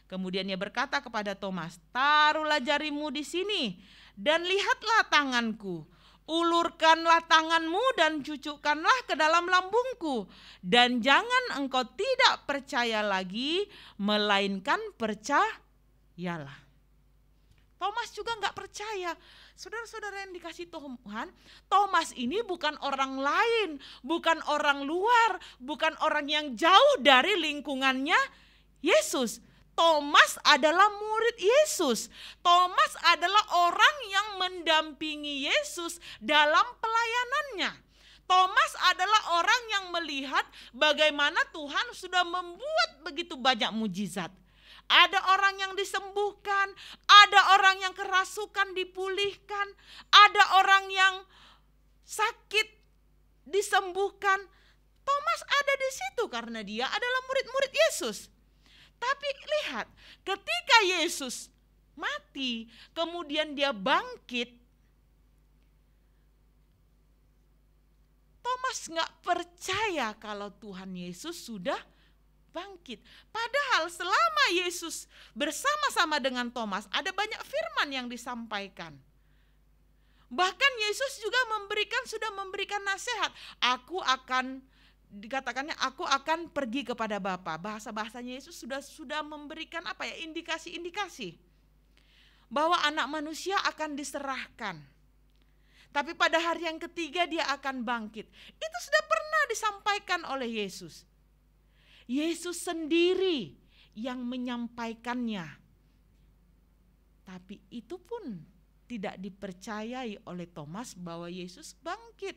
Kemudian ia berkata kepada Thomas, "Taruhlah jarimu di sini dan lihatlah tanganku. Ulurkanlah tanganmu dan cucukkanlah ke dalam lambungku. Dan jangan engkau tidak percaya lagi, melainkan percayalah." Thomas juga gak percaya. Saudara-saudara yang dikasih Tuhan, Thomas ini bukan orang lain, bukan orang luar, bukan orang yang jauh dari lingkungannya Yesus. Thomas adalah murid Yesus. Thomas adalah orang yang mendampingi Yesus dalam pelayanannya. Thomas adalah orang yang melihat bagaimana Tuhan sudah membuat begitu banyak mujizat. Ada orang yang disembuhkan, ada orang yang kerasukan dipulihkan, ada orang yang sakit disembuhkan. Thomas ada di situ karena dia adalah murid-murid Yesus. Tapi lihat, ketika Yesus mati, kemudian dia bangkit, Thomas gak percaya kalau Tuhan Yesus sudah bangkit. Padahal selama Yesus bersama-sama dengan Thomas, ada banyak firman yang disampaikan. Bahkan Yesus juga sudah memberikan nasihat. Dikatakannya aku akan pergi kepada Bapa. Bahasa-bahasanya Yesus sudah memberikan indikasi-indikasi bahwa anak manusia akan diserahkan. Tapi pada hari yang ketiga dia akan bangkit. Itu sudah pernah disampaikan oleh Yesus. Yesus sendiri yang menyampaikannya. Tapi itu pun tidak dipercayai oleh Thomas bahwa Yesus bangkit.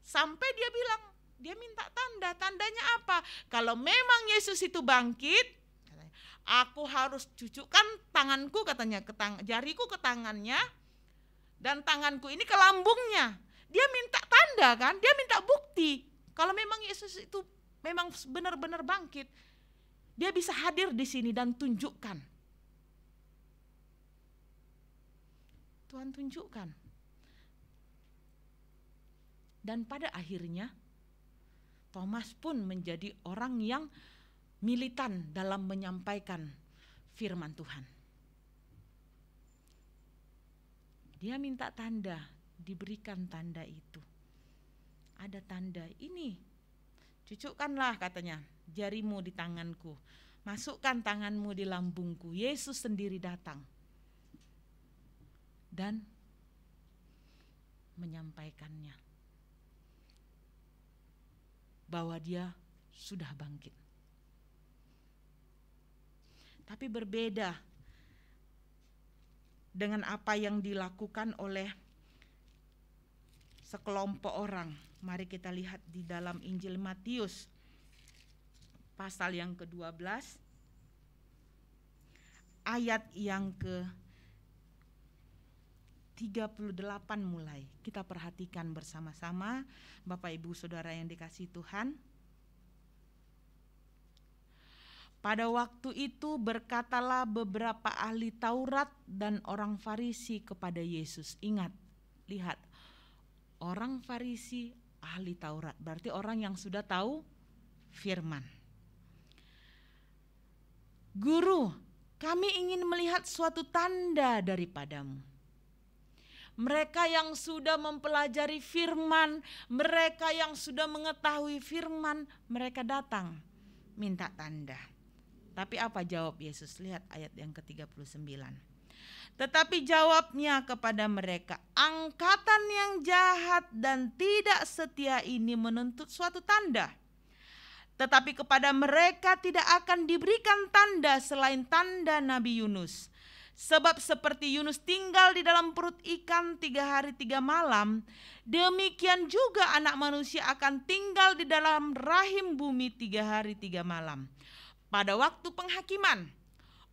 Sampai dia bilang, dia minta tanda. Tandanya apa? Kalau memang Yesus itu bangkit, aku harus cucukkan tanganku, katanya, jariku ke tangannya, dan tanganku ini ke lambungnya. Dia minta tanda kan, dia minta bukti. Kalau memang Yesus itu memang benar-benar bangkit, dia bisa hadir di sini dan tunjukkan. Tuhan tunjukkan. Dan pada akhirnya Thomas pun menjadi orang yang militan dalam menyampaikan firman Tuhan. Dia minta tanda, diberikan tanda itu. Ada tanda ini, cucukkanlah katanya jarimu di tanganku, masukkan tanganmu di lambungku. Yesus sendiri datang dan menyampaikannya bahwa dia sudah bangkit. Tapi berbeda dengan apa yang dilakukan oleh sekelompok orang. Mari kita lihat di dalam Injil Matius pasal yang ke-12 ayat yang ke-38 mulai. Kita perhatikan bersama-sama, Bapak Ibu Saudara yang dikasihi Tuhan. Pada waktu itu berkatalah beberapa ahli Taurat dan orang Farisi kepada Yesus. Ingat, lihat, orang Farisi, ahli Taurat, berarti orang yang sudah tahu firman. Guru, kami ingin melihat suatu tanda daripadamu. Mereka yang sudah mempelajari firman, mereka yang sudah mengetahui firman, mereka datang minta tanda. Tapi apa jawab Yesus? Lihat ayat yang ke-39. Tetapi jawabnya kepada mereka, angkatan yang jahat dan tidak setia ini menuntut suatu tanda. Tetapi kepada mereka tidak akan diberikan tanda selain tanda Nabi Yunus. Sebab seperti Yunus tinggal di dalam perut ikan 3 hari 3 malam, demikian juga anak manusia akan tinggal di dalam rahim bumi 3 hari 3 malam. Pada waktu penghakiman,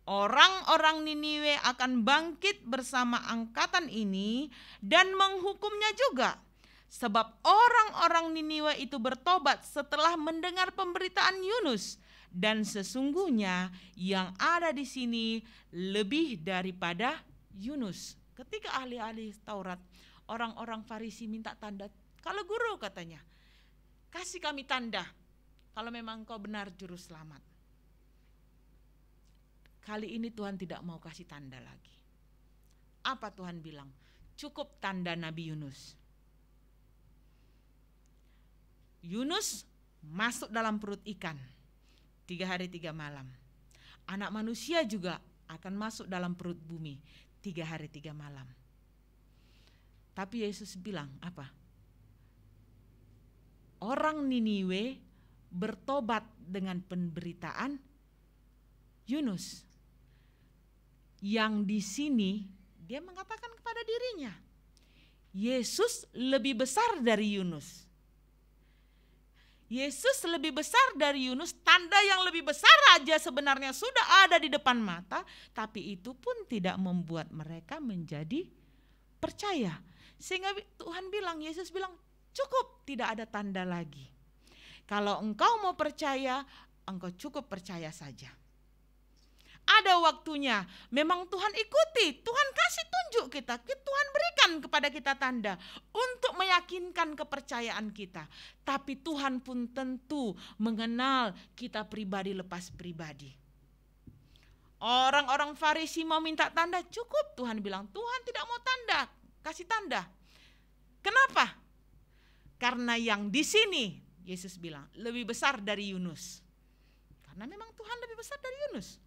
orang-orang Niniwe akan bangkit bersama angkatan ini dan menghukumnya juga. Sebab orang-orang Niniwe itu bertobat setelah mendengar pemberitaan Yunus. Dan sesungguhnya yang ada di sini lebih daripada Yunus. Ketika ahli-ahli Taurat, orang-orang Farisi minta tanda. Kalau guru katanya, kasih kami tanda kalau memang kau benar juru selamat. Kali ini Tuhan tidak mau kasih tanda lagi. Apa Tuhan bilang? Cukup tanda Nabi Yunus. Yunus masuk dalam perut ikan 3 hari 3 malam. Anak manusia juga akan masuk dalam perut bumi 3 hari 3 malam. Tapi Yesus bilang apa? Orang Niniwe bertobat dengan pemberitaan Yunus. Yang di sini dia mengatakan kepada dirinya, Yesus lebih besar dari Yunus. Yesus lebih besar dari Yunus, tanda yang lebih besar aja sebenarnya sudah ada di depan mata, tapi itu pun tidak membuat mereka menjadi percaya. Sehingga Tuhan bilang, Yesus bilang, cukup, tidak ada tanda lagi. Kalau engkau mau percaya, engkau cukup percaya saja. Ada waktunya, memang Tuhan ikuti, Tuhan kasih tunjuk kita, Tuhan berikan kepada kita tanda untuk meyakinkan kepercayaan kita. Tapi Tuhan pun tentu mengenal kita pribadi lepas pribadi. Orang-orang Farisi mau minta tanda, cukup. Tuhan bilang, Tuhan tidak mau tanda, kasih tanda. Kenapa? Karena yang di sini, Yesus bilang, lebih besar dari Yunus. Karena memang Tuhan lebih besar dari Yunus.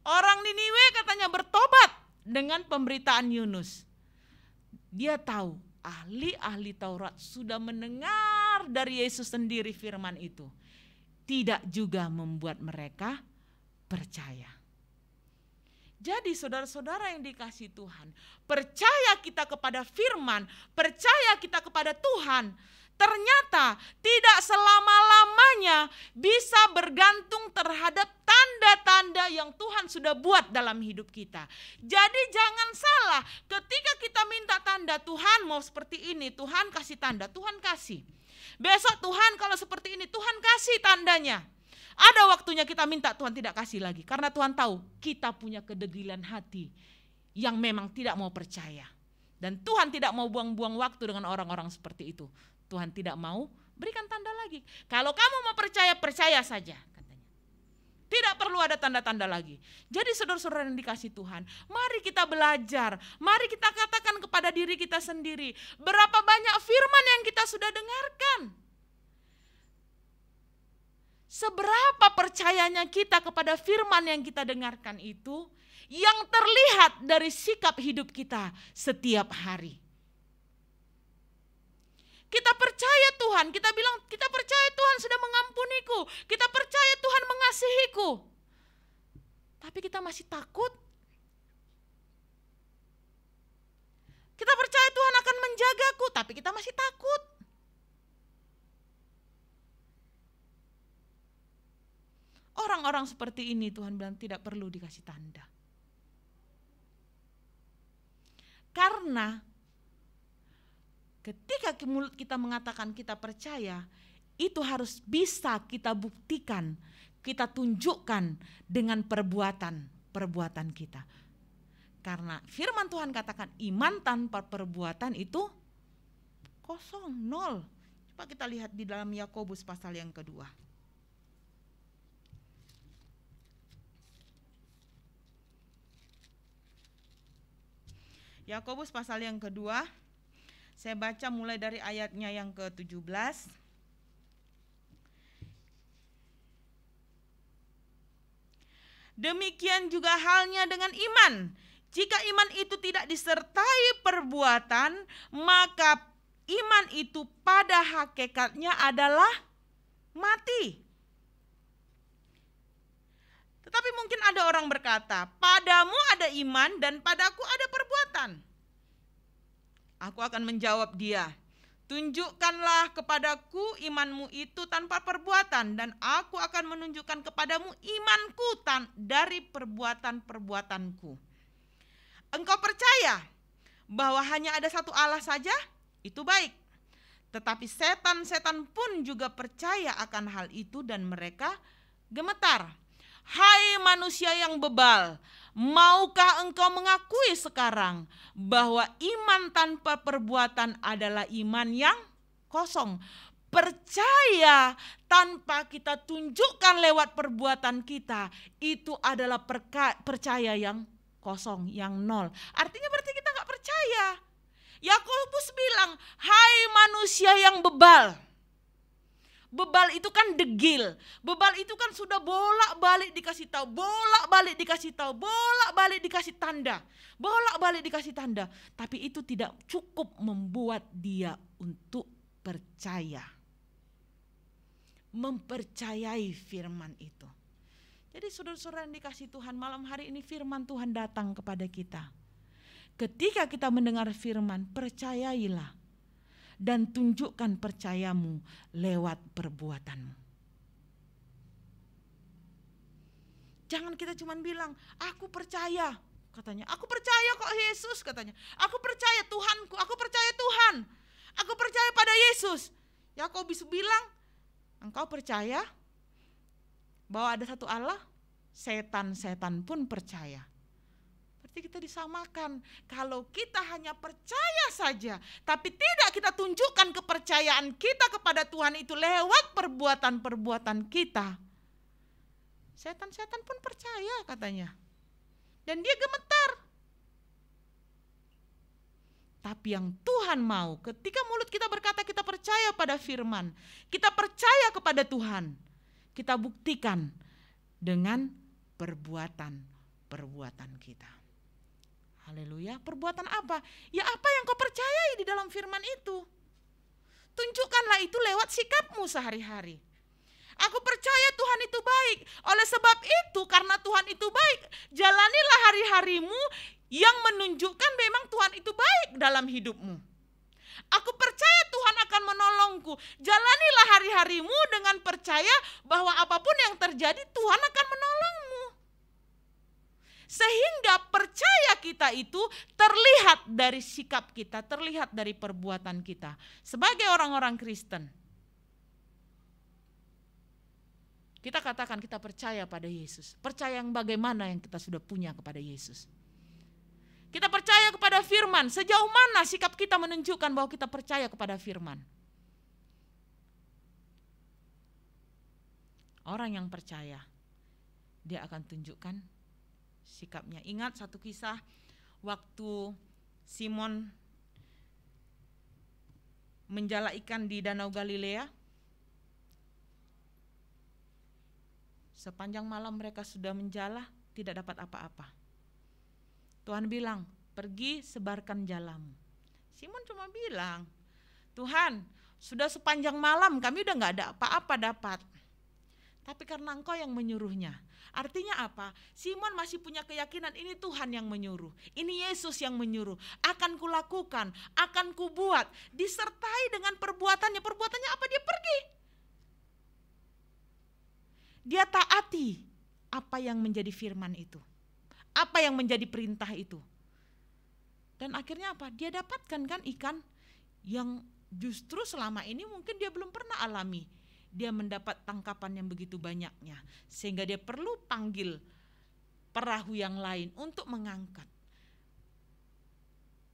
Orang Niniwe katanya bertobat dengan pemberitaan Yunus. Dia tahu ahli-ahli Taurat sudah mendengar dari Yesus sendiri firman itu. Tidak juga membuat mereka percaya. Jadi saudara-saudara yang dikasihi Tuhan, percaya kita kepada firman, percaya kita kepada Tuhan, ternyata tidak selama-lamanya bisa bergantung terhadap tanda-tanda yang Tuhan sudah buat dalam hidup kita. Jadi jangan salah, ketika kita minta tanda, Tuhan mau seperti ini, Tuhan kasih tanda, Tuhan kasih. Besok Tuhan kalau seperti ini, Tuhan kasih tandanya. Ada waktunya kita minta, Tuhan tidak kasih lagi. Karena Tuhan tahu kita punya kedegilan hati yang memang tidak mau percaya. Dan Tuhan tidak mau buang-buang waktu dengan orang-orang seperti itu. Tuhan tidak mau berikan tanda lagi. Kalau kamu mau percaya, percaya saja katanya. Tidak perlu ada tanda-tanda lagi. Jadi saudara-saudara yang dikasihi Tuhan, mari kita belajar. Mari kita katakan kepada diri kita sendiri, berapa banyak firman yang kita sudah dengarkan. Seberapa percayanya kita kepada firman yang kita dengarkan itu, yang terlihat dari sikap hidup kita setiap hari. Kita percaya Tuhan, kita bilang kita percaya Tuhan sudah mengampuniku, kita percaya Tuhan mengasihiku. Tapi kita masih takut. Kita percaya Tuhan akan menjagaku, tapi kita masih takut. Orang-orang seperti ini Tuhan bilang tidak perlu dikasih tanda. Karena ketika mulut kita mengatakan kita percaya, itu harus bisa kita buktikan, kita tunjukkan dengan perbuatan kita. Karena firman Tuhan katakan iman tanpa perbuatan itu kosong, nol. Coba kita lihat di dalam Yakobus pasal yang kedua. Yakobus pasal yang kedua, saya baca mulai dari ayatnya yang ke-17. Demikian juga halnya dengan iman. Jika iman itu tidak disertai perbuatan, maka iman itu pada hakikatnya adalah mati. Tetapi mungkin ada orang berkata, padamu ada iman dan padaku ada perbuatan. Aku akan menjawab dia, tunjukkanlah kepadaku imanmu itu tanpa perbuatan, dan aku akan menunjukkan kepadamu imanku dari perbuatan-perbuatanku. Engkau percaya bahwa hanya ada satu Allah saja? Itu baik. Tetapi setan-setan pun juga percaya akan hal itu dan mereka gemetar. Hai manusia yang bebal, maukah engkau mengakui sekarang bahwa iman tanpa perbuatan adalah iman yang kosong? Percaya tanpa kita tunjukkan lewat perbuatan kita, itu adalah percaya yang kosong, yang nol. Artinya berarti kita gak percaya. Yakobus bilang, hai manusia yang bebal. Bebal itu kan degil. Bebal itu kan sudah bolak-balik dikasih tahu, bolak-balik dikasih tahu, bolak-balik dikasih tanda, bolak-balik dikasih tanda. Tapi itu tidak cukup membuat dia untuk percaya. Mempercayai firman itu. Jadi saudara-saudara yang dikasih Tuhan, malam hari ini firman Tuhan datang kepada kita. Ketika kita mendengar firman, percayailah. dan tunjukkan percayamu lewat perbuatanmu. Jangan kita cuma bilang, aku percaya, katanya, aku percaya kok Yesus, katanya, aku percaya Tuhanku, aku percaya Tuhan, aku percaya pada Yesus. Yakobus bilang, engkau percaya bahwa ada satu Allah, setan-setan pun percaya. Berarti kita disamakan. Kalau kita hanya percaya saja, tapi tidak kita tunjukkan kepercayaan kita kepada Tuhan itu lewat perbuatan-perbuatan kita, setan-setan pun percaya katanya. Dan dia gemetar. Tapi yang Tuhan mau, ketika mulut kita berkata kita percaya pada firman, kita percaya kepada Tuhan, kita buktikan dengan perbuatan-perbuatan kita. Haleluya. Perbuatan apa? Ya apa yang kau percayai di dalam firman itu. Tunjukkanlah itu lewat sikapmu sehari-hari. Aku percaya Tuhan itu baik. Oleh sebab itu, karena Tuhan itu baik, jalanilah hari-harimu yang menunjukkan memang Tuhan itu baik dalam hidupmu. Aku percaya Tuhan akan menolongku. Jalanilah hari-harimu dengan percaya bahwa apapun yang terjadi Tuhan akan menolongmu. Sehingga percaya kita itu terlihat dari sikap kita, terlihat dari perbuatan kita. Sebagai orang-orang Kristen, kita katakan kita percaya pada Yesus. Percaya yang bagaimana yang kita sudah punya kepada Yesus. Kita percaya kepada firman. Sejauh mana sikap kita menunjukkan bahwa kita percaya kepada firman. Orang yang percaya, dia akan tunjukkan sikapnya. Ingat satu kisah waktu Simon menjala ikan di Danau Galilea. Sepanjang malam mereka sudah menjala, tidak dapat apa-apa. Tuhan bilang, pergi sebarkan jalamu. Simon cuma bilang, Tuhan, sudah sepanjang malam kami udah gak ada apa-apa dapat. Tapi karena Engkau yang menyuruhnya. Artinya apa? Simon masih punya keyakinan ini Tuhan yang menyuruh. Ini Yesus yang menyuruh. Akan kulakukan, akan kubuat. Disertai dengan perbuatannya. Perbuatannya apa? Dia pergi. Dia taati apa yang menjadi firman itu. Apa yang menjadi perintah itu. Dan akhirnya apa? Dia dapatkan kan ikan yang justru selama ini mungkin dia belum pernah alami. Dia mendapat tangkapan yang begitu banyaknya. Sehingga dia perlu panggil perahu yang lain untuk mengangkat.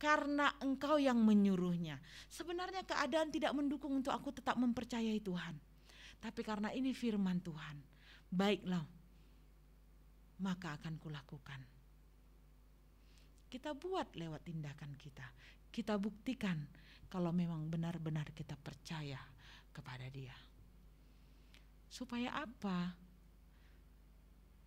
Karena Engkau yang menyuruhnya. Sebenarnya keadaan tidak mendukung untuk aku tetap mempercayai Tuhan. Tapi karena ini firman Tuhan. Baiklah, maka akan kulakukan. Kita buat lewat tindakan kita. Kita buktikan kalau memang benar-benar kita percaya kepada Dia. Supaya apa?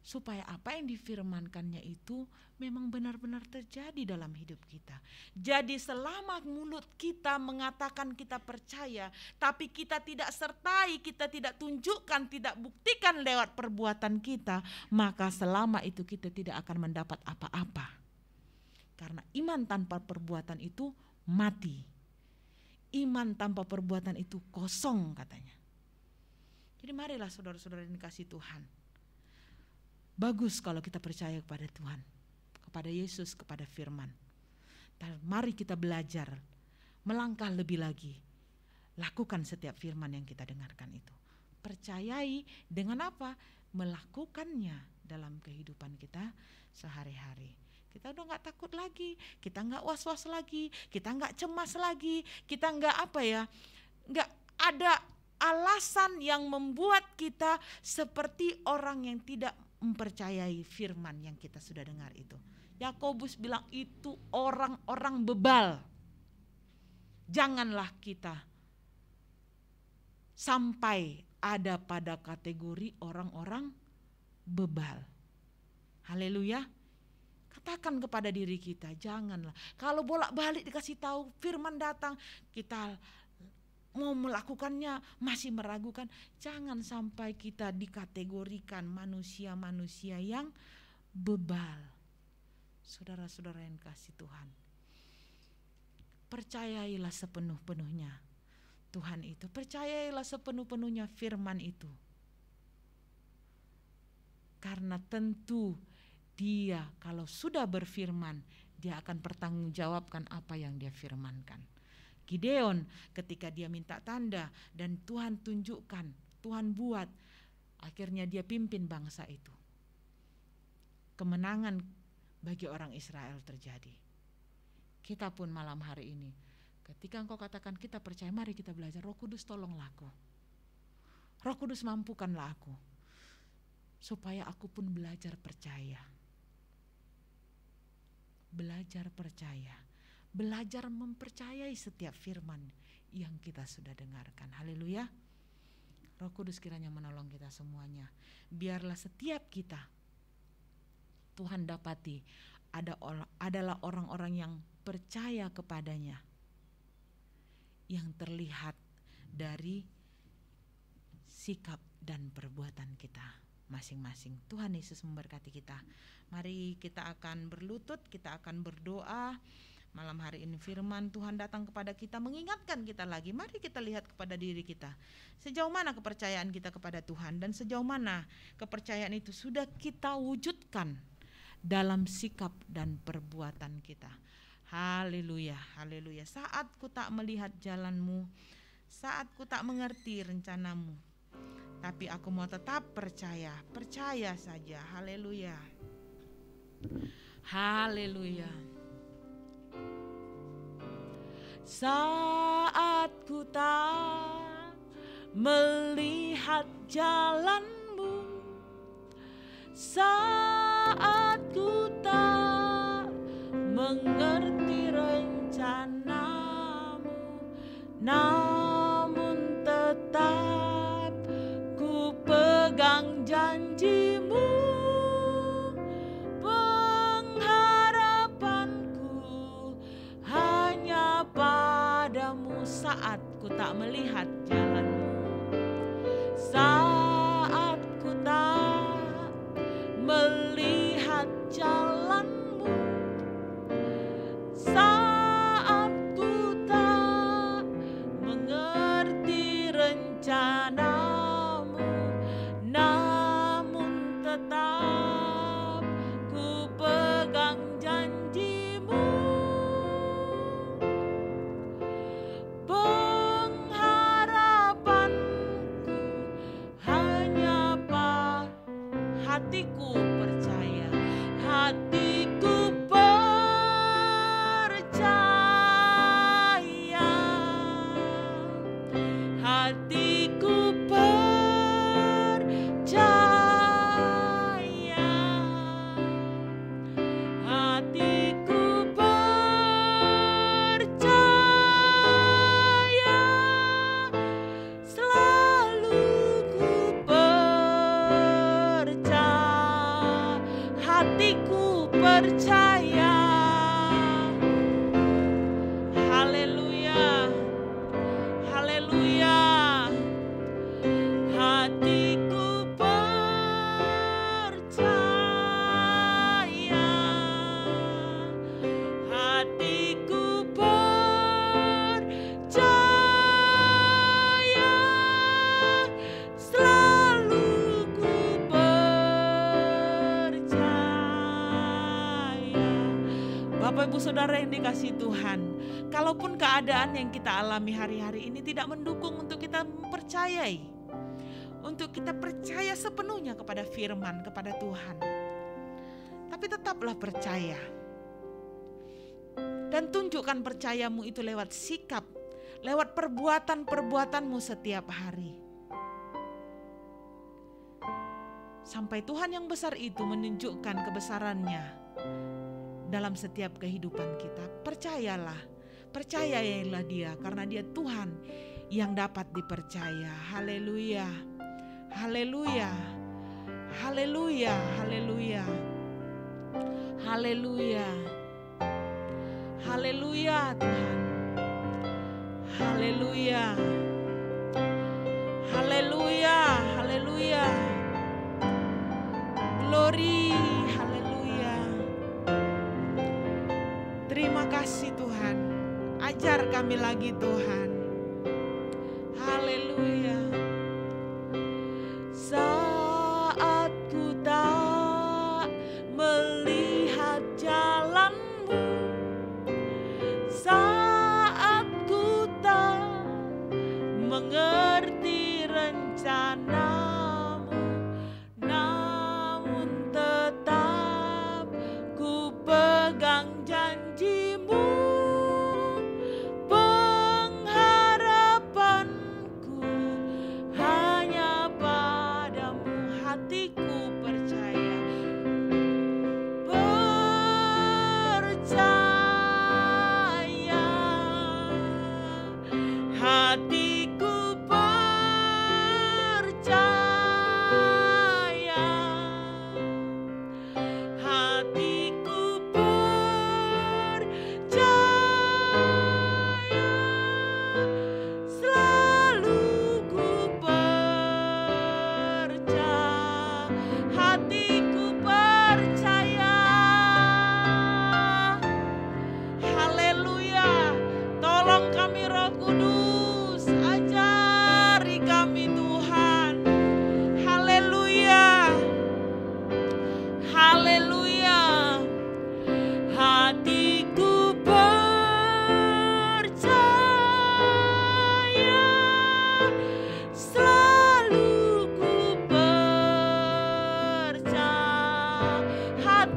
Supaya apa yang difirmankannya itu memang benar-benar terjadi dalam hidup kita. Jadi selama mulut kita mengatakan kita percaya, tapi kita tidak sertai, kita tidak tunjukkan, tidak buktikan lewat perbuatan kita, maka selama itu kita tidak akan mendapat apa-apa. Karena iman tanpa perbuatan itu mati. Iman tanpa perbuatan itu kosong katanya. Jadi marilah saudara-saudara yang dikasihi Tuhan. Bagus kalau kita percaya kepada Tuhan, kepada Yesus, kepada firman. Dan mari kita belajar, melangkah lebih lagi. Lakukan setiap firman yang kita dengarkan itu. Percayai dengan apa? Melakukannya dalam kehidupan kita sehari-hari. Kita udah gak takut lagi, kita gak was-was lagi, kita gak cemas lagi, kita gak gak ada alasan yang membuat kita seperti orang yang tidak mempercayai firman yang kita sudah dengar itu. Yakobus bilang itu orang-orang bebal. Janganlah kita sampai ada pada kategori orang-orang bebal. Haleluya. Katakan kepada diri kita, janganlah. Kalau bolak-balik dikasih tahu, firman datang, kita mau melakukannya masih meragukan. Jangan sampai kita dikategorikan manusia-manusia yang bebal. Saudara-saudara yang kasih Tuhan, percayailah sepenuh-penuhnya Tuhan itu. Percayailah sepenuh-penuhnya firman itu. Karena tentu Dia kalau sudah berfirman, Dia akan pertanggungjawabkan apa yang Dia firmankan. Gideon ketika dia minta tanda dan Tuhan tunjukkan, Tuhan buat, akhirnya dia pimpin bangsa itu. Kemenangan bagi orang Israel terjadi. Kita pun malam hari ini, ketika engkau katakan kita percaya, mari kita belajar. Roh Kudus tolonglah aku. Roh Kudus mampukanlah aku. Supaya aku pun belajar percaya. Belajar percaya. Belajar mempercayai setiap firman yang kita sudah dengarkan. Haleluya. Roh Kudus kiranya menolong kita semuanya. Biarlah setiap kita Tuhan dapati adalah orang-orang yang percaya kepadanya, yang terlihat dari sikap dan perbuatan kita masing-masing. Tuhan Yesus memberkati kita. Mari kita akan berlutut, kita akan berdoa. Malam hari ini firman Tuhan datang kepada kita, mengingatkan kita lagi. Mari kita lihat kepada diri kita. Sejauh mana kepercayaan kita kepada Tuhan, dan sejauh mana kepercayaan itu sudah kita wujudkan dalam sikap dan perbuatan kita. Haleluya, haleluya. Saat ku tak melihat jalanmu, saat ku tak mengerti rencanamu, tapi aku mau tetap percaya, percaya saja. Haleluya, haleluya. Saat ku tak melihat jalanmu, saat ku tak mengerti rencanamu, namun tetap ku pegang janjimu. Saat ku tak melihat jalanmu, saat ku tak melihat jalanmu, saat ku tak mengerti rencanamu, namun tetap ku pegang janjimu. Hatiku percaya, hatiku percaya, hatiku percaya, hatiku percaya, selalu ku hatiku percaya. Haleluya, haleluya. Hatiku percaya, hatiku percaya, selalu ku Bapak Ibu Saudara yang dikasihi Tuhan, kalaupun keadaan yang kita alami hari-hari ini tidak mendukung untuk kita mempercayai, untuk kita percaya sepenuhnya kepada firman, kepada Tuhan, tapi tetaplah percaya. Dan tunjukkan percayamu itu lewat sikap, lewat perbuatan-perbuatanmu setiap hari. Sampai Tuhan yang besar itu menunjukkan kebesarannya dalam setiap kehidupan kita. Percayailah Dia, karena Dia Tuhan yang dapat dipercaya. Haleluya, haleluya, haleluya, haleluya, haleluya, haleluya Tuhan, haleluya, haleluya, haleluya, glory, haleluya. Terima kasih Tuhan, ajar kami lagi Tuhan.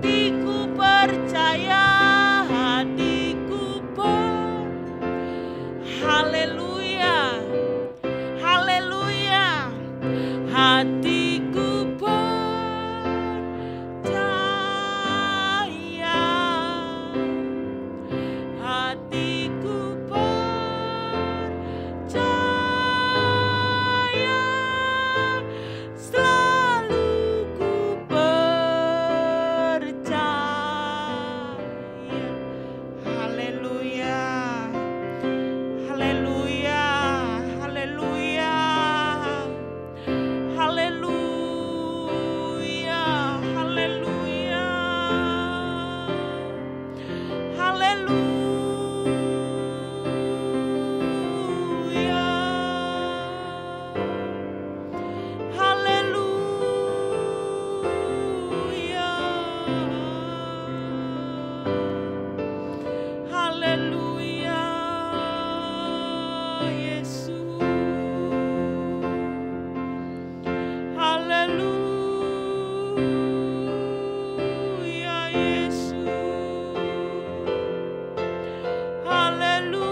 hatiku percaya, hatiku haleluya, haleluya, hatiku percaya, hatiku percaya, selalu ku percaya. Haleluya, haleluya, haleluya, haleluya, haleluya, haleluya, haleluya, haleluya, Yesus, haleluya, Yesus, haleluya,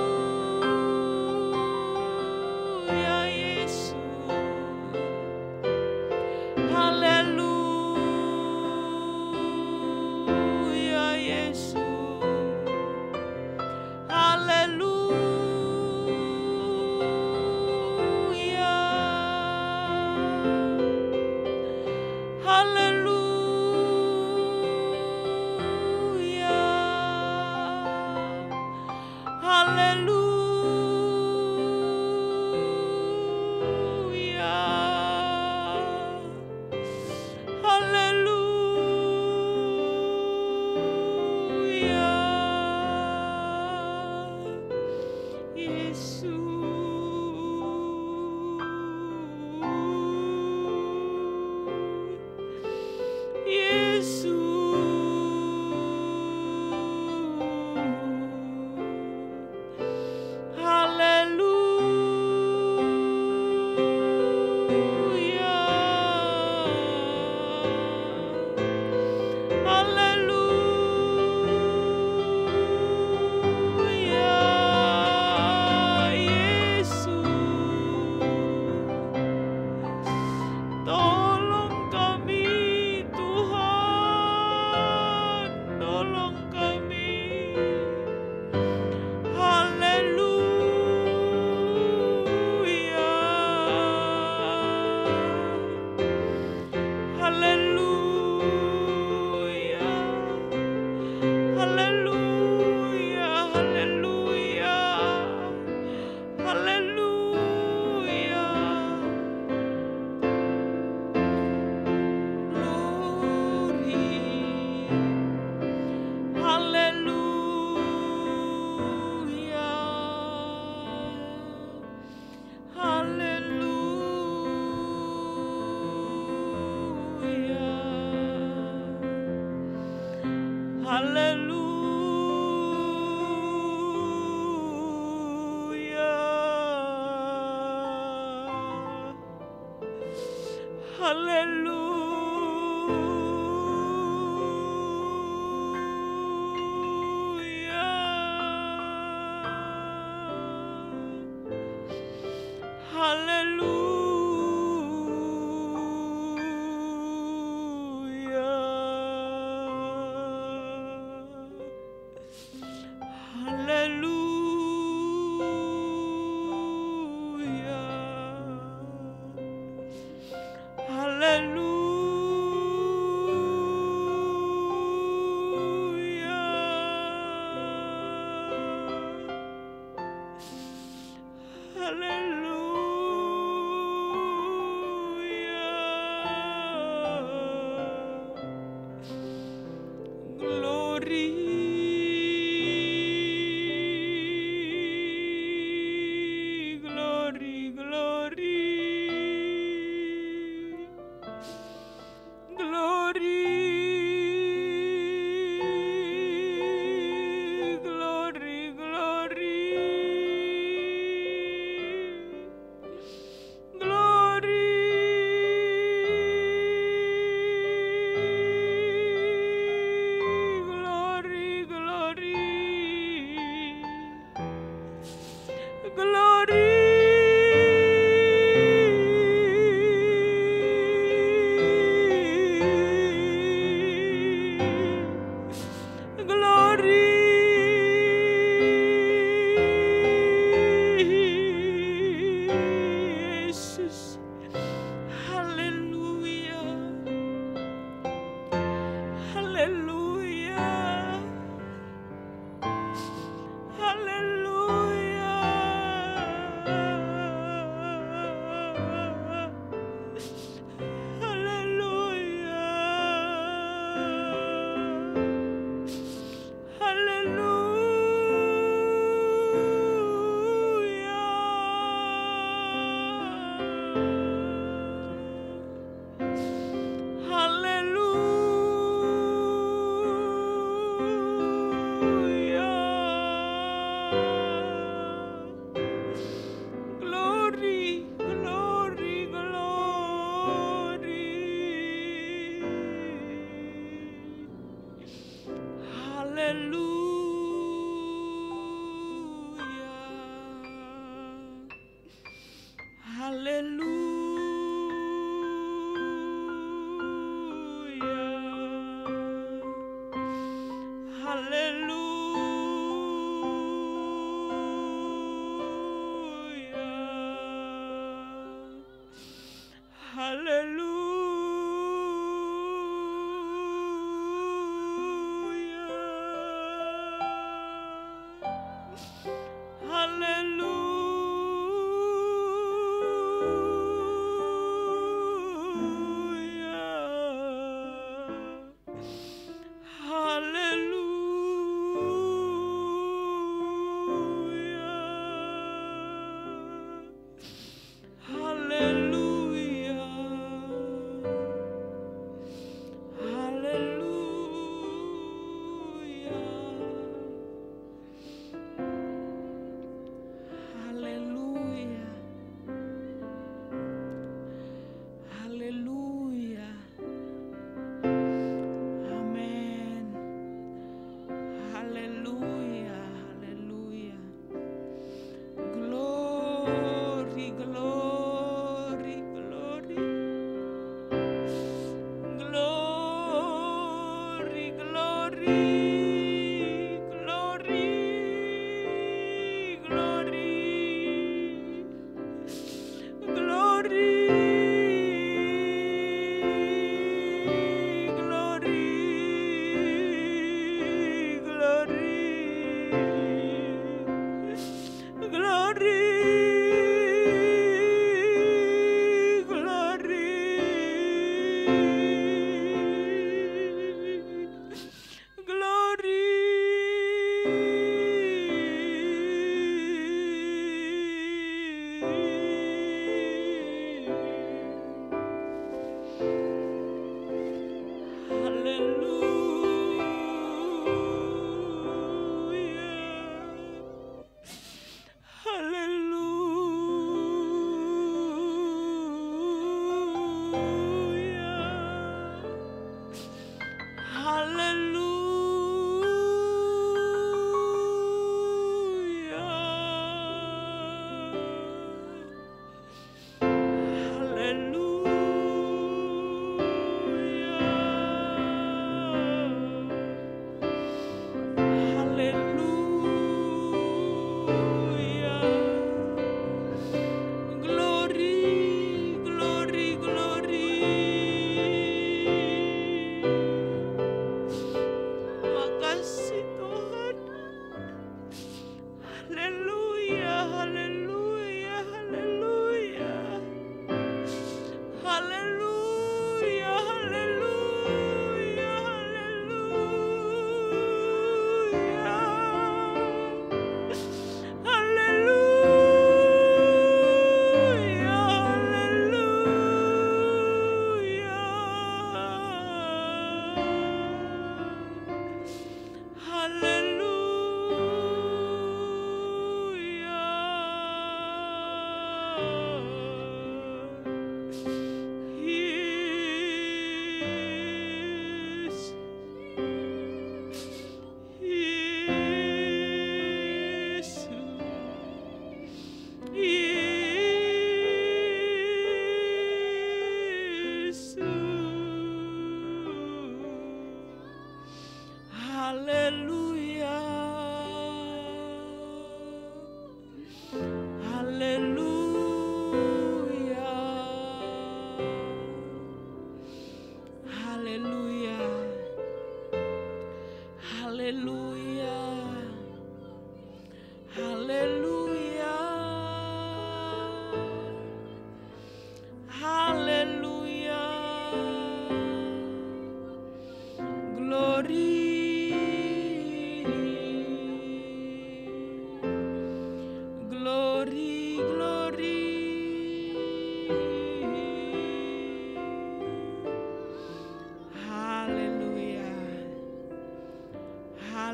Yesus, haleluya, Yesus, tolong kami Tuhan, tolong kami. Haleluya, haleluya, haleluya, haleluya, haleluya. Glory, haleluya, haleluya, glory, glory, glory.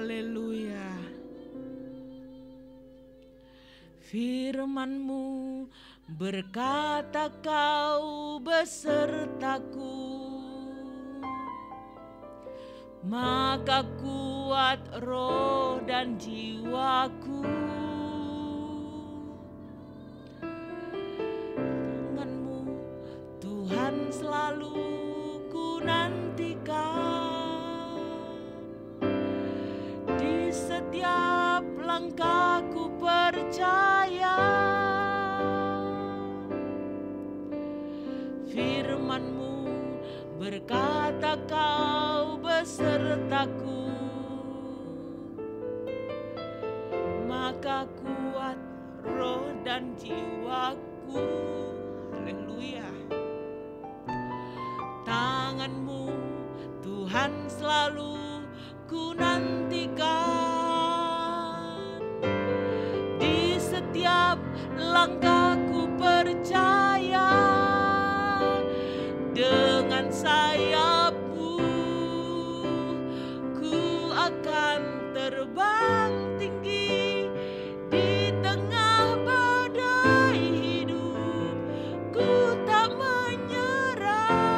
Haleluya. Firman-Mu berkata, Kau besertaku, maka kuat roh dan jiwaku. Tangan-Mu Tuhan selalu ku nantikan, di setiap langkahku percaya. Firman-Mu berkata, Kau besertaku, maka kuat roh dan jiwaku. Haleluya. Tangan-Mu Tuhan selalu ku nantikan, di setiap langkahku percaya. Dengan sayap-Mu ku akan terbang tinggi, di tengah badai hidup ku tak menyerah.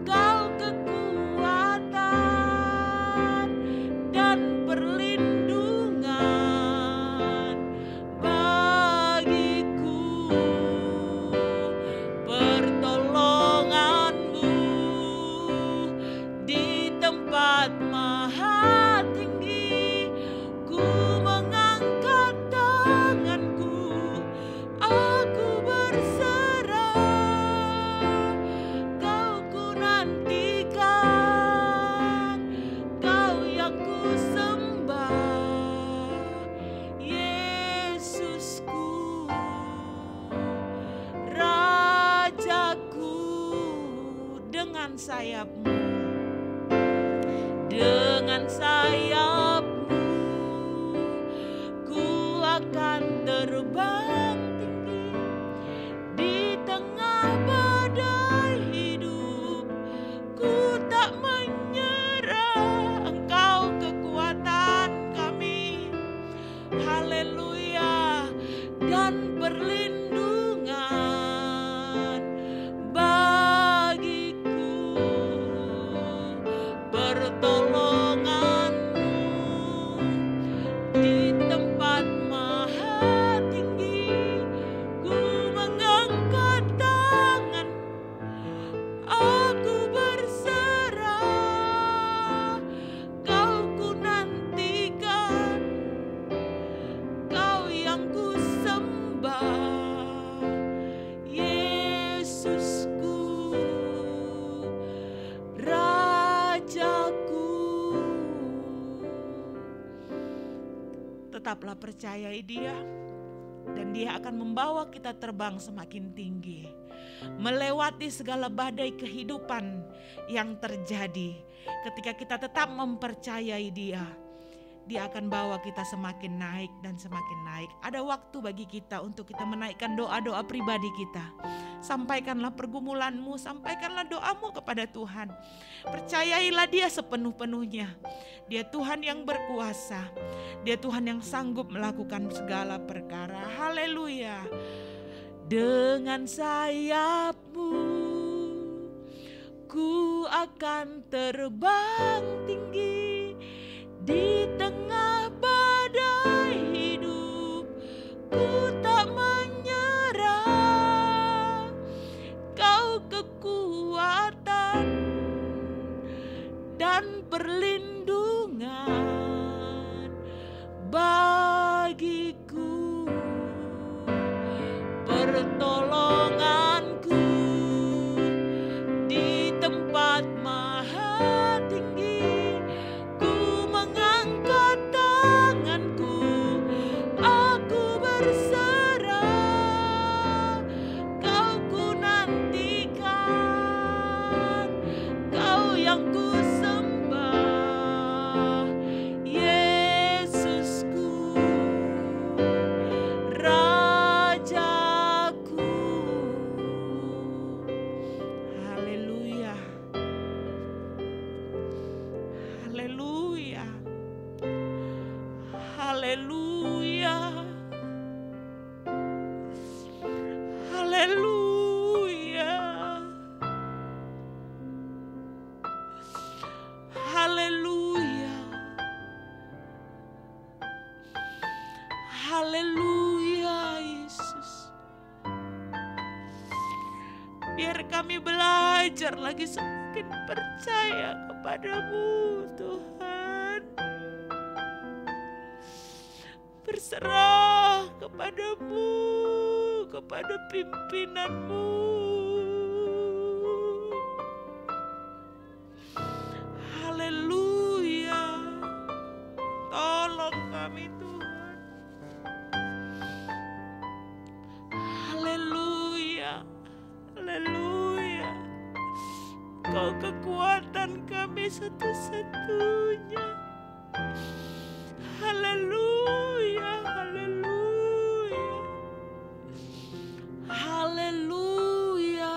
Kau kekuatan dan perlindungan bagiku. Pertolongan-Mu di tempat maha tinggi, ku mengangkat tanganku, aku berserah. Kau ku nantikan, Kau yang ku sembah, Yesusku, Rajaku. Dengan sayap-Mu, dengan sayap-Mu ku akan terbang tinggi, di tengah badai hidup ku tak menyerah. Engkau kekuatan kami, haleluya, dan perlindungan bagiku. Pertolongan-Mu di tempat maha tinggi, ku mengangkat tangan, aku berserah. Kau ku nantikan, Kau yang ku sembah, Yesusku, Rajaku. Tetaplah percayai Dia, dan Dia akan membawa kita terbang semakin tinggi, melewati segala badai kehidupan yang terjadi. Ketika kita tetap mempercayai Dia, Dia akan bawa kita semakin naik dan semakin naik. Ada waktu bagi kita untuk kita menaikkan doa-doa pribadi kita. Sampaikanlah pergumulanmu, sampaikanlah doamu kepada Tuhan. Percayailah Dia sepenuh-penuhnya. Dia Tuhan yang berkuasa. Dia Tuhan yang sanggup melakukan segala perkara. Haleluya. Dengan sayap-Mu ku akan terbang tinggi, di tengah badai hidup ku tak menyerah. Kau kekuatan dan perlindungan bagiku. Pertolonganku di tempat maha tinggi, ku mengangkat tanganku, aku berserah. Kau ku nantikan, Kau yang ku sembah, Yesusku, Haleluya Yesus. Biar kami belajar lagi semakin percaya kepadamu Tuhan. Berserah kepadamu, kepada pimpinanmu. Haleluya. Tolong kami Tuhan. Haleluya. Haleluya. Kau kekuatan kami satu-satunya. Haleluya. Haleluya. Haleluya.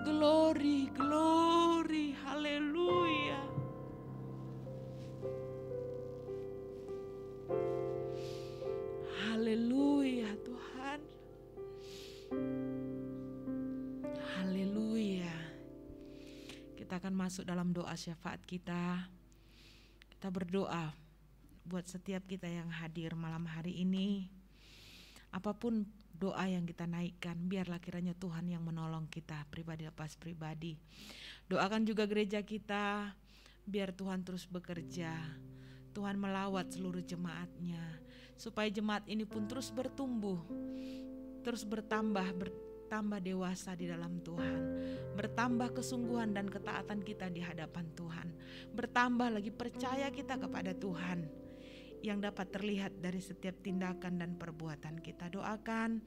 Glory, glory. Haleluya. Haleluya Tuhan. Haleluya. Kita akan masuk dalam doa syafaat kita. Kita berdoa buat setiap kita yang hadir malam hari ini. Apapun doa yang kita naikkan, biarlah kiranya Tuhan yang menolong kita pribadi lepas pribadi. Doakan juga gereja kita, biar Tuhan terus bekerja. Tuhan melawat seluruh jemaatnya, supaya jemaat ini pun terus bertumbuh, terus bertambah dewasa di dalam Tuhan, bertambah kesungguhan dan ketaatan kita di hadapan Tuhan, bertambah lagi percaya kita kepada Tuhan yang dapat terlihat dari setiap tindakan dan perbuatan kita. Doakan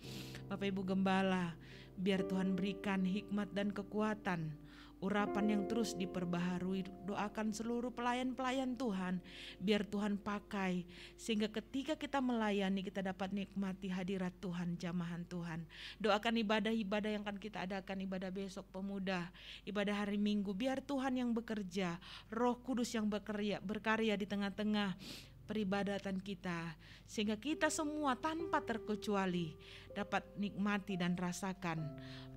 Bapak Ibu Gembala, biar Tuhan berikan hikmat dan kekuatan, urapan yang terus diperbaharui. Doakan seluruh pelayan-pelayan Tuhan, biar Tuhan pakai sehingga ketika kita melayani kita dapat nikmati hadirat Tuhan, jamahan Tuhan. Doakan ibadah-ibadah yang akan kita adakan, ibadah besok pemuda, ibadah hari Minggu, biar Tuhan yang bekerja, Roh Kudus yang berkarya di tengah-tengah peribadatan kita, sehingga kita semua tanpa terkecuali dapat nikmati dan rasakan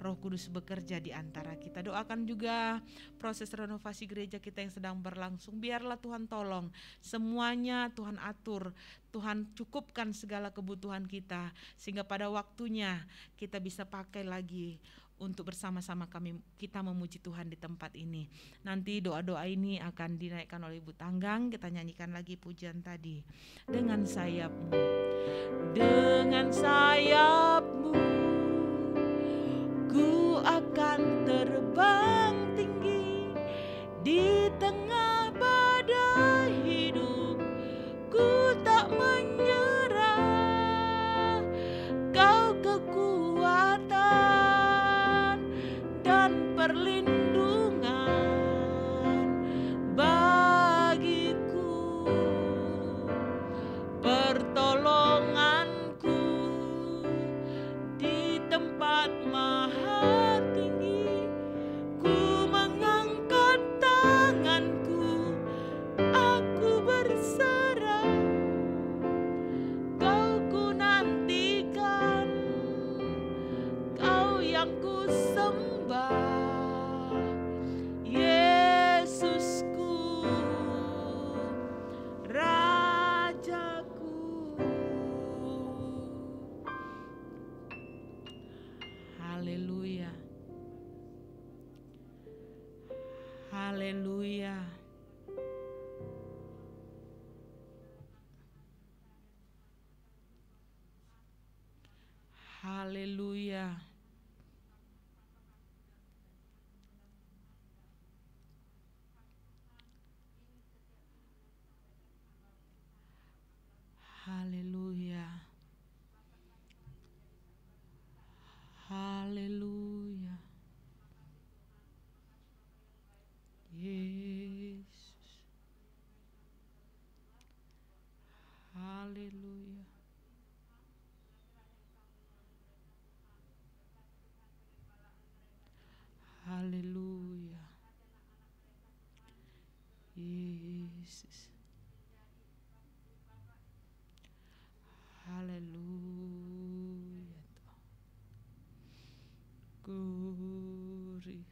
Roh Kudus bekerja di antara kita. Doakan juga proses renovasi gereja kita yang sedang berlangsung. Biarlah Tuhan tolong semuanya, Tuhan atur, Tuhan cukupkan segala kebutuhan kita, sehingga pada waktunya kita bisa pakai lagi untuk bersama-sama kita memuji Tuhan di tempat ini. Nanti doa-doa ini akan dinaikkan oleh Ibu Tanggang. Kita nyanyikan lagi pujian tadi. Dengan sayapmu, dengan sayapmu, ku akan terbang tinggi di tengah badai hidup. Ku tak menyerah, Kau kekuatan dan perlindungan bagiku, pertolonganku di tempat maha tinggi. Ku mengangkat tanganku, aku berserah, Kau ku nantikan, Kau yang ku sembah, Yesusku, Rajaku. Haleluya. Haleluya. Haleluya. Haleluya. Haleluya. Yesus. Haleluya. Haleluya. Yesus. Haleluya. Glory.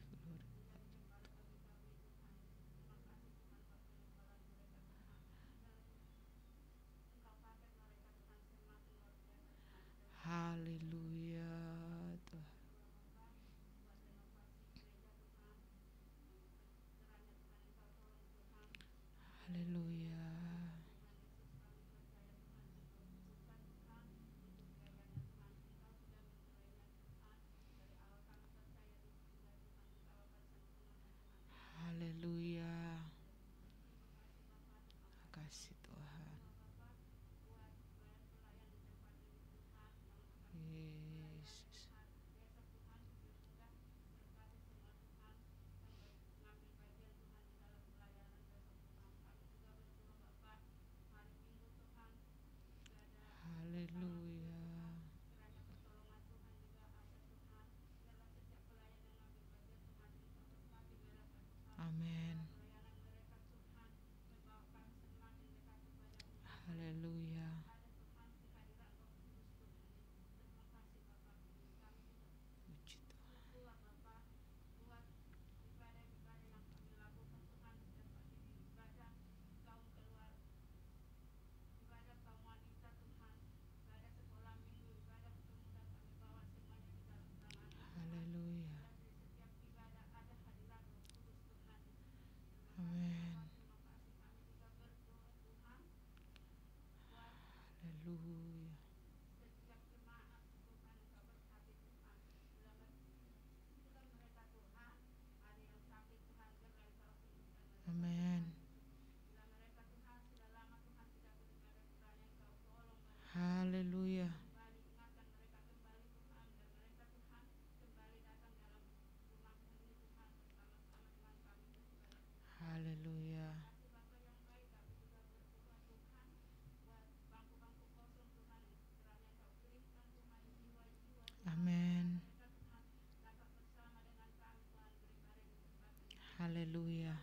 Haleluya.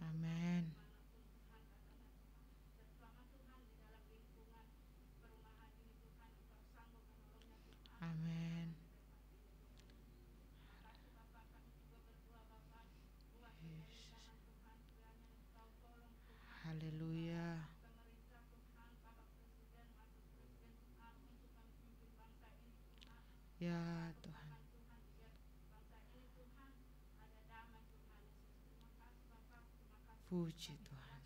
Amin. Amin. Yesus. Haleluya. Ya Tuhan. Puji Tuhan.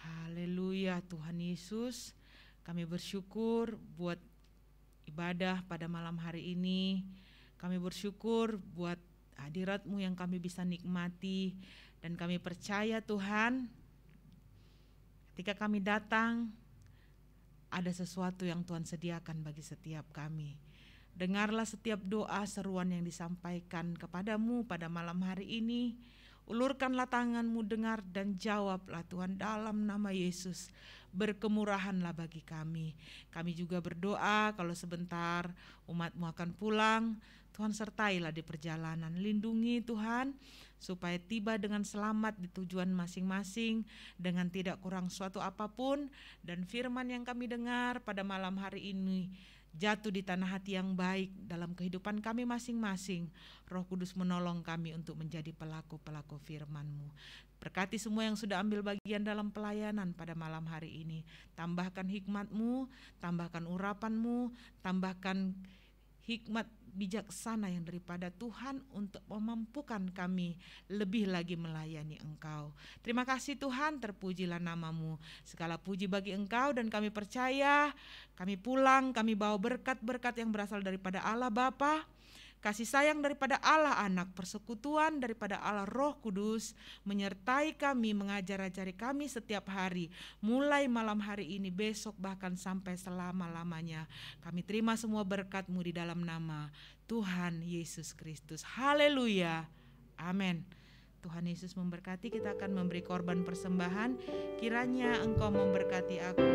Haleluya Tuhan Yesus. Kami bersyukur buat ibadah pada malam hari ini. Kami bersyukur buat hadirat-Mu yang kami bisa nikmati. Dan kami percaya Tuhan, ketika kami datang, ada sesuatu yang Tuhan sediakan bagi setiap kami. Dengarlah setiap doa seruan yang disampaikan kepadamu pada malam hari ini. Ulurkanlah tangan-Mu, dengar dan jawablah Tuhan dalam nama Yesus. Berkemurahanlah bagi kami. Kami juga berdoa kalau sebentar umat-Mu akan pulang, Tuhan sertailah di perjalanan. Lindungi Tuhan supaya tiba dengan selamat di tujuan masing-masing dengan tidak kurang suatu apapun. Dan firman yang kami dengar pada malam hari ini jatuh di tanah hati yang baik dalam kehidupan kami masing-masing. Roh Kudus menolong kami untuk menjadi pelaku-pelaku firman-Mu. Berkati semua yang sudah ambil bagian dalam pelayanan pada malam hari ini. Tambahkan hikmat-Mu, tambahkan urapan-Mu, tambahkan hikmat bijaksana yang daripada Tuhan untuk memampukan kami lebih lagi melayani Engkau. Terima kasih Tuhan, terpujilah nama-Mu. Segala puji bagi Engkau dan kami percaya kami pulang, kami bawa berkat-berkat yang berasal daripada Allah Bapa, kasih sayang daripada Allah Anak, persekutuan daripada Allah Roh Kudus menyertai kami, mengajar-ajari kami setiap hari, mulai malam hari ini, besok bahkan sampai selama-lamanya. Kami terima semua berkat-Mu di dalam nama Tuhan Yesus Kristus. Haleluya. Amin. Tuhan Yesus memberkati. Kita akan memberi korban persembahan. Kiranya Engkau memberkati aku.